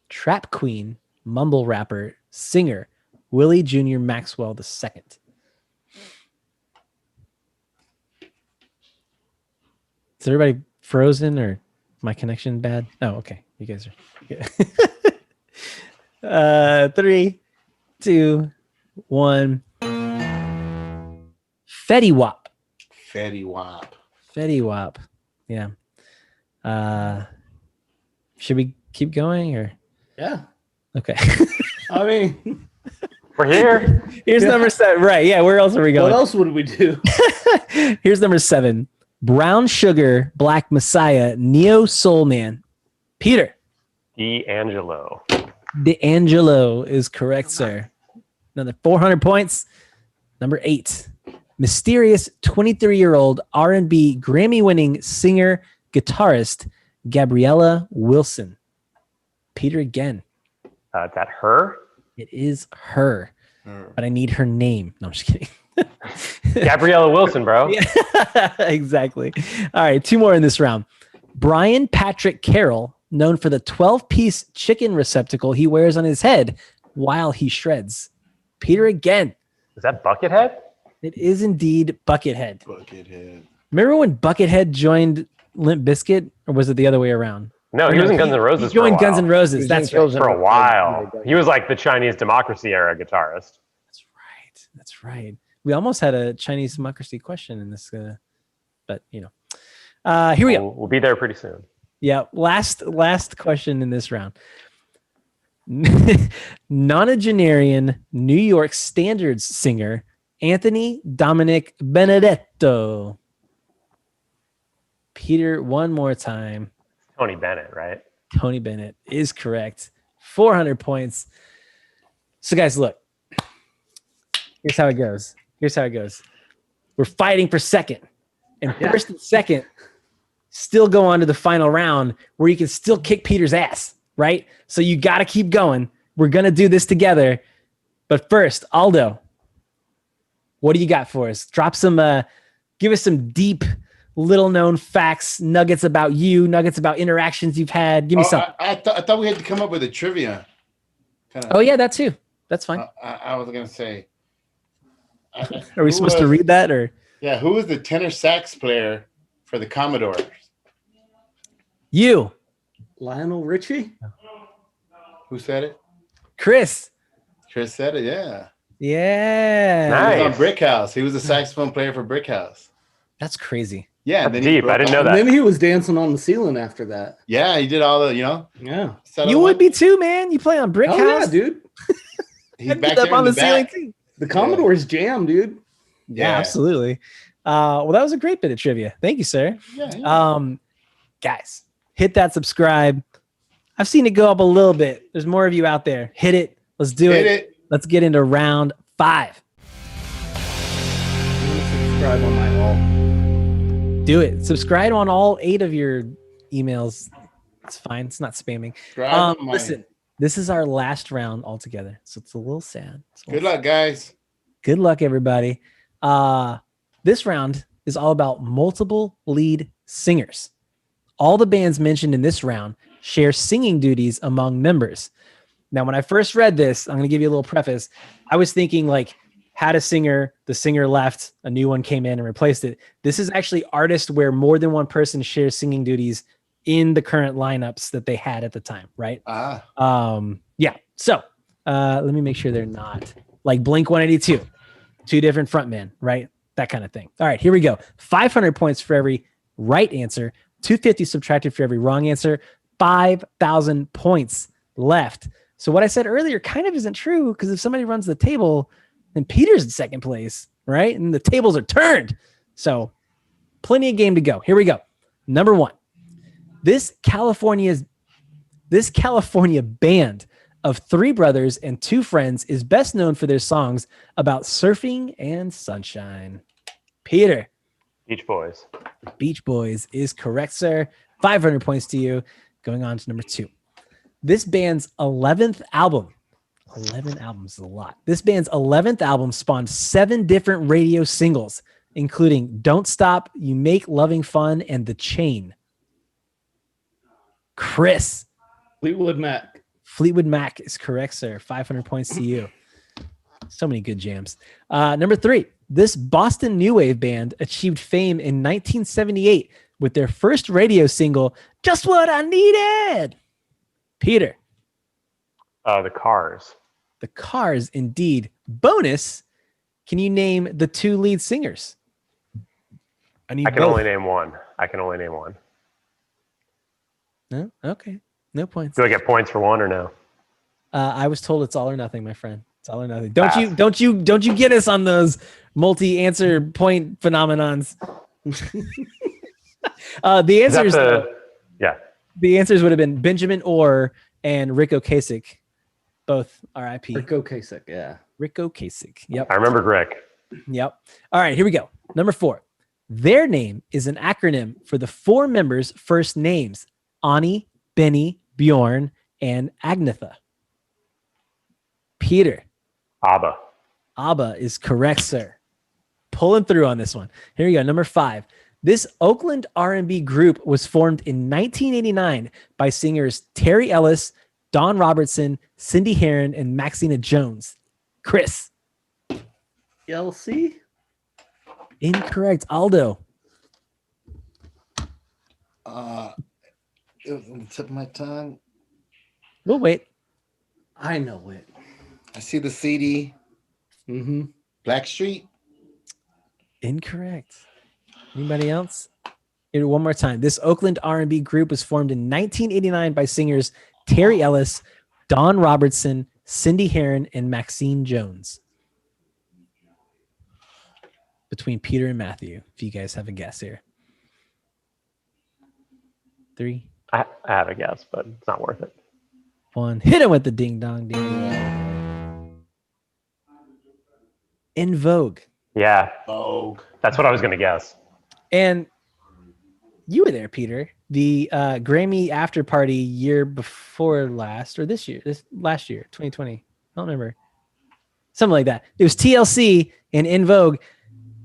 Trap queen, mumble rapper, singer, Willie Jr. Maxwell II. Is everybody frozen or my connection bad? Oh, okay. You guys are. 3, 2, 1. Fetty Wap. Fetty Wap. Fetty Wap. Yeah. Should we keep going or? Yeah. Okay. I mean, We're here. Here's number 7. Right. Yeah. Where else are we going? what else would we do? Here's number 7. Brown Sugar, Black Messiah, Neo Soul Man. Peter. D'Angelo. D'Angelo is correct, sir. Another 400 points. Number 8. Mysterious 23-year-old R&B Grammy-winning singer, guitarist, Gabriella Wilson. Peter again. Is that her? It is her, but I need her name. No, I'm just kidding. Gabriella Wilson, bro. Yeah, exactly. All right, 2 more in this round. Brian Patrick Carroll, known for the 12-piece chicken receptacle he wears on his head while he shreds. Peter again. Is that Buckethead? It is indeed Buckethead. Buckethead. Remember when Buckethead joined Limp Bizkit, or was it the other way around? No, he was in Guns N' Roses. He joined for a Guns N' while. Roses. That's right. For a while. He was like the Chinese Democracy era guitarist. That's right. That's right. We almost had a Chinese democracy question in this, but here we go. We'll be there pretty soon. Yeah, last question in this round. Nonagenarian New York Standards singer Anthony Dominic Benedetto. Peter, one more time. Tony Bennett, right? Tony Bennett is correct. 400 points. So guys, look. Here's how it goes. We're fighting for second. And first and second still go on to the final round where you can still kick Peter's ass, right? So you got to keep going. We're going to do this together. But first, Aldo, what do you got for us? Give us some deep, little known facts, nuggets about you, nuggets about interactions you've had. Give me something. I thought we had to come up with a trivia. Oh yeah, that too. That's fine. I was going to say. Are we supposed to read that or? Yeah, who was the tenor sax player for the Commodores? You. Lionel Richie? Who said it? Chris. Chris said it, yeah. Yeah. Nice. He was on Brick House. He was a saxophone player for Brick House. That's crazy. Yeah, That's deep. I didn't know And that. then he was dancing on the ceiling after that. Yeah, he did all the, Yeah. You would be too, man. You play on Brick Oh, House. yeah, dude. He's I'd back get up there on in the the ceiling back. too. The Commodore's jam, dude. Yeah, absolutely. Well, that was a great bit of trivia. Thank you, sir. Yeah. Guys, hit that subscribe. I've seen it go up a little bit. There's more of you out there. Hit it. Let's do Hit it. it. Let's get into round 5. Subscribe on my all. Do it. Subscribe on all 8 of your emails. It's fine. It's not spamming. Subscribe on mine. Listen, this is our last round altogether, so it's a little sad. Good luck, guys. Good luck, everybody. This round is all about multiple lead singers. All the bands mentioned in this round share singing duties among members. Now, when I first read this, I'm going to give you a little preface. I was thinking like, had a singer, the singer left, a new one came in and replaced it. This is actually artists where more than one person shares singing duties in the current lineups that they had at the time, right? Yeah. So let me make sure they're not like Blink 182, 2 different frontmen, right? That kind of thing. All right, here we go. 500 points for every right answer, 250 subtracted for every wrong answer, 5,000 points left. So what I said earlier kind of isn't true, because if somebody runs the table, then Peter's in second place, right? And the tables are turned. So plenty of game to go. Here we go. Number 1. This California band of 3 brothers and 2 friends is best known for their songs about surfing and sunshine. Peter. Beach Boys. Beach Boys is correct, sir. 500 points to you. Going on to number 2. This band's 11th album. 11 albums is a lot. This band's 11th album spawned 7 different radio singles, including Don't Stop, You Make Loving Fun, and The Chain. Chris. Fleetwood Mac. Fleetwood Mac is correct, sir. 500 points to you. So many good jams. Number 3. This Boston new wave band achieved fame in 1978 with their first radio single, Just What I Needed. Peter. The Cars. The Cars, indeed. Bonus, can you name the 2 lead singers? I can both. only name one. No? Okay. No points. Do I get points for one or no? I was told it's all or nothing, my friend. It's all or nothing. Don't you get us on those multi-answer point phenomenons. The answers the answers would have been Benjamin Orr and Rick Ocasek, both R.I.P. Rick Ocasek, yeah. Rick Ocasek. Yep. I remember Rick. Yep. All right, here we go. Number 4. Their name is an acronym for the 4 members' first names: Ani, Benny, Bjorn, and Agnetha. Peter. ABBA. ABBA is correct, sir. Pulling through on this one. Here we go. Number 5. This Oakland R&B group was formed in 1989 by singers Terry Ellis, Don Robertson, Cindy Herron, and Maxina Jones. Chris. Elsie? Incorrect. Aldo. It was on the tip of my tongue. We'll wait. I know it. I see the CD. Mm-hmm. Blackstreet. Incorrect. Anybody else? Here, one more time. This Oakland R&B group was formed in 1989 by singers Terry Ellis, Don Robertson, Cindy Herron, and Maxine Jones. Between Peter and Matthew, if you guys have a guess here. 3, I have a guess, but it's not worth it. 1. Hit him with the ding dong ding dong. In Vogue. Yeah. Vogue. That's what I was going to guess. And you were there, Peter. The Grammy after party year before last, or last year, 2020. I don't remember. Something like that. It was TLC and In Vogue.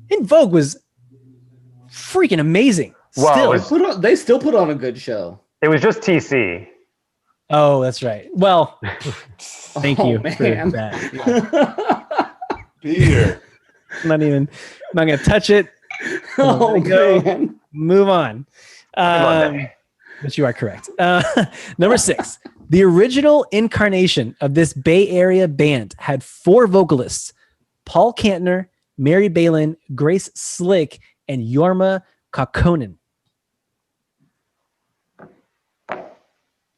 In Vogue was freaking amazing. Well, They still put on a good show. it was just TC. Oh, that's right. Well, thank you for man. that. Peter. I'm not gonna touch it. Oh, go. man. Move on. But you are correct. Number 6. The original incarnation of this Bay Area band had 4 vocalists: Paul Kantner, Mary Balin, Grace Slick, and Jorma Kaukonen.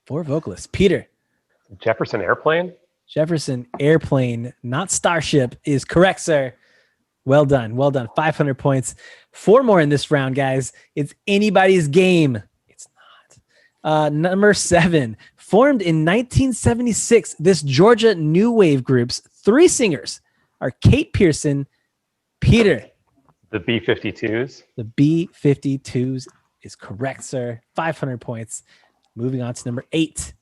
4 vocalists. Peter. Jefferson Airplane? Jefferson Airplane, not Starship, is correct, sir. Well done. Well done. 500 points. 4 more in this round, guys. It's anybody's game. It's not. Number 7. Formed in 1976, this Georgia new wave group's 3 singers are Kate Pearson, Peter. The B-52s? The B-52s is correct, sir. 500 points. Moving on to number 8.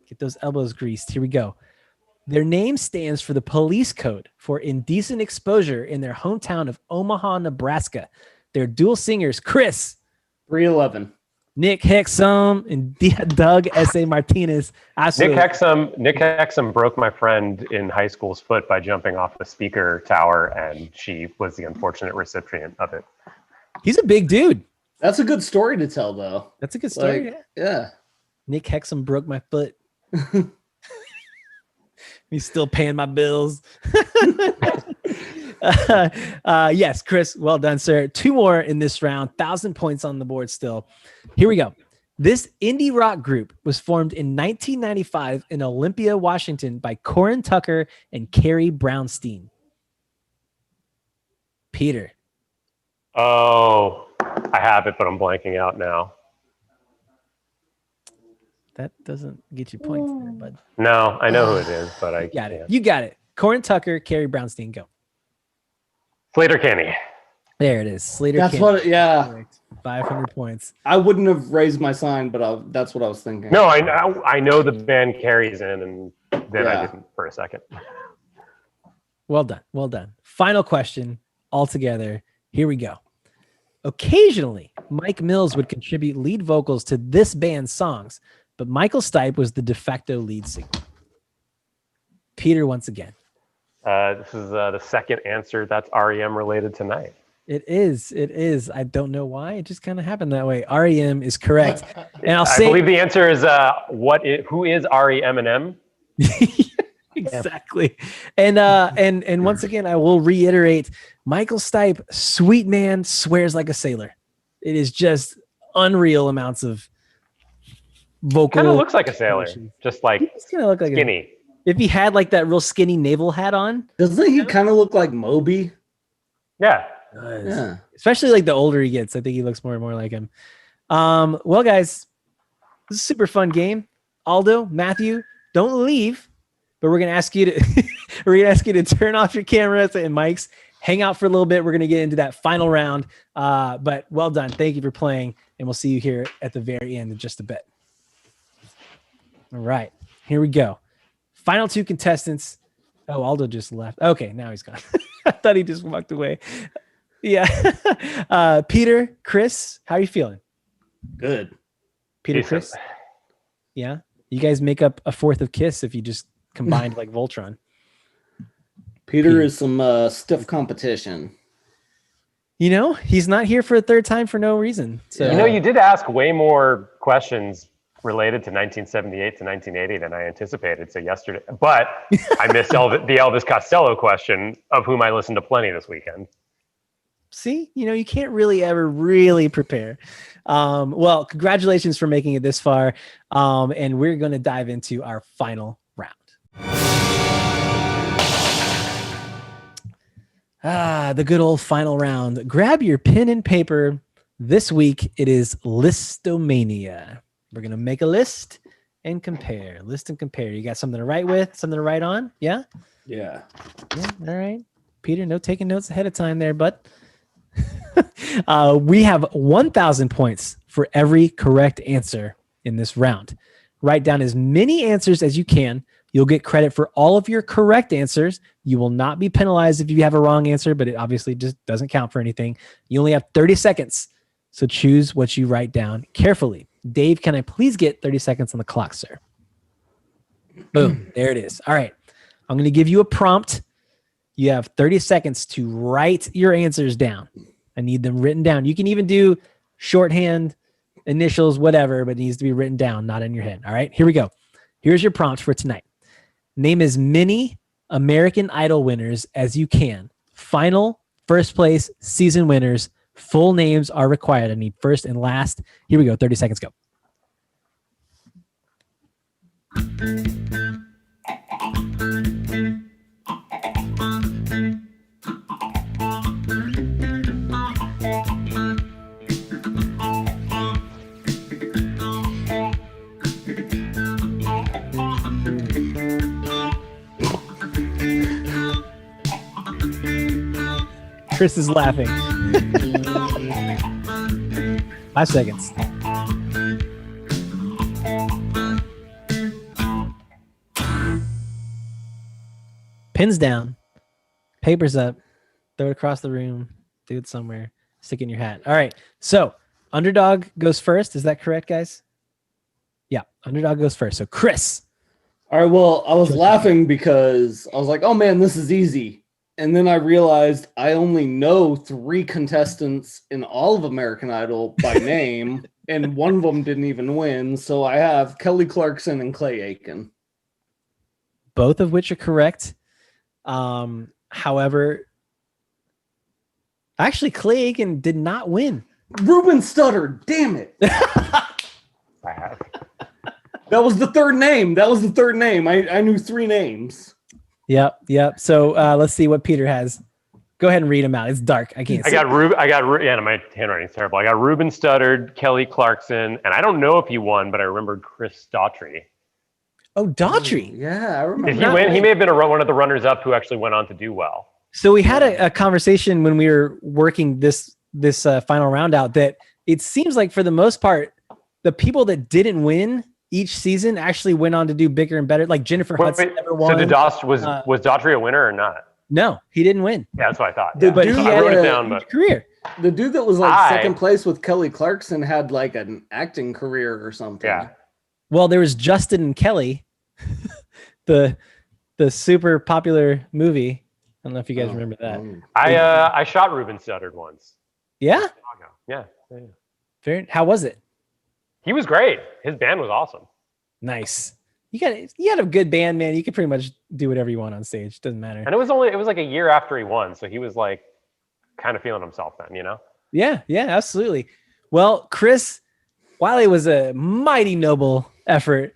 Get those elbows greased. Here we go. Their name stands for the police code for indecent exposure in their hometown of Omaha, Nebraska. They're dual singers, Chris. 311. Nick Hexum and Doug S.A. Martinez. Absolutely. Nick Hexum broke my friend in high school's foot by jumping off a speaker tower, and she was the unfortunate recipient of it. He's a big dude. That's a good story to tell, though. That's a good story. Yeah. Nick Hexum broke my foot. He's still paying my bills. Yes, Chris, well done, sir. 2 more in this round. 1,000 points on the board still. Here we go. This indie rock group was formed in 1995 in Olympia, Washington by Corin Tucker and Carrie Brownstein. Peter. Oh, I have it, but I'm blanking out now. That doesn't get you points there, bud. No, I know who it is, but I Got it. can't. You got it. Corin Tucker, Carrie Brownstein, go. Slater Kenny. There it is. Slater That's Kenny. what. Yeah, Correct. 500 points. I wouldn't have raised my sign, but that's what I was thinking. No, I know the band Carrie's in, and then I Yeah. didn't for a second. Well done. Well done. Final question altogether. Here we go. Occasionally, Mike Mills would contribute lead vocals to this band's songs, but Michael Stipe was the de facto lead singer. Peter, once again. This is the second answer that's REM related tonight. It is. It is. I don't know why. It just kind of happened that way. REM is correct. And I'll I say believe the answer is who is Ari Eminem? exactly. And once again, I will reiterate, Michael Stipe, sweet man, swears like a sailor. It is just unreal amounts of vocal. Kind of looks like a sailor, emotion. just like He's gonna look like skinny. if he had like that real skinny naval hat on. Doesn't he kind of look like Moby? Yeah. Yeah. Especially like the older he gets, I think he looks more and more like him. Well, guys, this is a super fun game. Aldo, Matthew, don't leave, but we're gonna ask you to turn off your cameras and mics, hang out for a little bit. We're gonna get into that final round. But well done. Thank you for playing, and we'll see you here at the very end in just a bit. All right, here we go. Final 2 contestants. Oh, Aldo just left. Okay, now he's gone. I thought he just walked away. Yeah. Peter, Chris, how are you feeling? Good. Peter, Decent. Chris? Yeah. You guys make up a fourth of Kiss if you just combined like Voltron. Peter is some stiff competition. You know, he's not here for a third time for no reason. So You know, you did ask way more questions related to 1978 to 1980 than I anticipated. So yesterday, but I missed the Elvis Costello question, of whom I listened to plenty this weekend. see, you know, you can't really ever really prepare. Well, congratulations for making it this far. And we're going to dive into our final round. The good old final round. Grab your pen and paper. This week, it is Listomania. We're going to make a list and compare. List and compare. You got something to write with, something to write on? Yeah? Yeah. Yeah. All right. Peter, no taking notes ahead of time there, but we have 1,000 points for every correct answer in this round. Write down as many answers as you can. You'll get credit for all of your correct answers. You will not be penalized if you have a wrong answer, but it obviously just doesn't count for anything. You only have 30 seconds. So choose what you write down carefully. Dave, can I please get 30 seconds on the clock, sir? Boom. There it is. All right. I'm going to give you a prompt. You have 30 seconds to write your answers down. I need them written down. You can even do shorthand, initials, whatever, but it needs to be written down, not in your head. All right, here we go. Here's your prompt for tonight. Name as many American Idol winners as you can. Final, first place, season winners. Full names are required. I need first and last. Here we go. 30 seconds, go. Chris is laughing. 5 seconds. Pins down, papers up, throw it across the room, do it somewhere, stick it in your hat. All right. So underdog goes first. Is that correct, guys? Yeah. Underdog goes first. So Chris. All right. Well, I was laughing because I was like, oh man, this is easy. And then I realized I only know 3 contestants in all of American Idol by name, and one of them didn't even win. So I have Kelly Clarkson and Clay Aiken. both of which are correct. However, actually, Clay Aiken did not win. Ruben stuttered. Damn it. Bad. That was the third name. I knew 3 names. Yep. So let's see what Peter has. Go ahead and read them out. It's dark. I can't see. Yeah, my handwriting's terrible. I got Ruben stuttered, Kelly Clarkson, and I don't know if he won, but I remembered Chris Daughtry. Oh, Daughtry. Yeah, I remember. Did he win? He may have been one of the runners-up who actually went on to do well. So we had a conversation when we were working this final round out that it seems like for the most part, the people that didn't win each season actually went on to do bigger and better. Like Jennifer Hudson never won. So was Daughtry a winner or not? No, he didn't win. Yeah, that's what I thought. But he I had wrote a it down. But career. The dude that was like second place with Kelly Clarkson had like an acting career or something. Yeah. Well, there was Justin and Kelly, the super popular movie. I don't know if you guys remember that. I shot Ruben stuttered once. Yeah? Yeah. How was it? He was great. His band was awesome. Nice. You had a good band, man. You could pretty much do whatever you want on stage. Doesn't matter. And it was like a year after he won, so he was like kind of feeling himself then, you know? Yeah, absolutely. Well, Chris, while it was a mighty noble effort,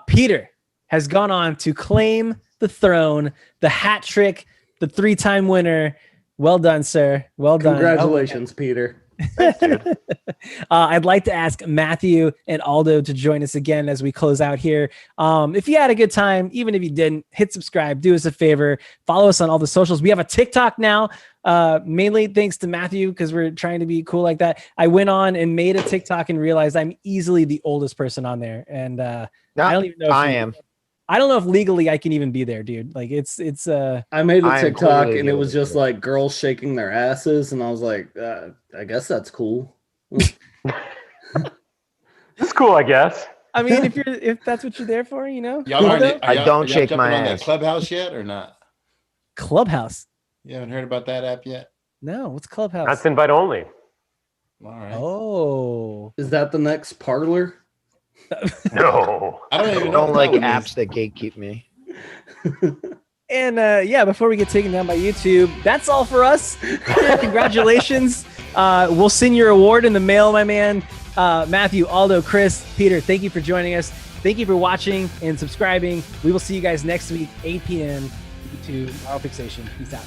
Peter has gone on to claim the throne, the hat trick, the 3-time winner. Well done, sir. Well done. Congratulations, Peter. I'd like to ask Matthew and Aldo to join us again as we close out here. If you had a good time, even if you didn't, hit subscribe, do us a favor, follow us on all the socials. We have a TikTok now, mainly thanks to Matthew, because we're trying to be cool like that. I went on and made a TikTok and realized I'm easily the oldest person on there. And I don't even know if I don't know if legally I can even be there, dude. Like it's I made a TikTok and it was just like girls shaking their asses, and I was like, I guess that's cool. It's cool, I guess. I mean, if that's what you're there for, you know. I don't shake my on ass. that Clubhouse yet or not? Clubhouse. You haven't heard about that app yet? No, what's Clubhouse? That's invite only. All right. Oh, is that the next Parlor? No, I don't even don't like apps that gatekeep me. And before we get taken down by YouTube, that's all for us. Congratulations. We'll send your award in the mail, my man. Matthew, Aldo, Chris, Peter, thank you for joining us. Thank you for watching and subscribing. We will see you guys next week, 8 p.m. to Aural Fixation. Peace out.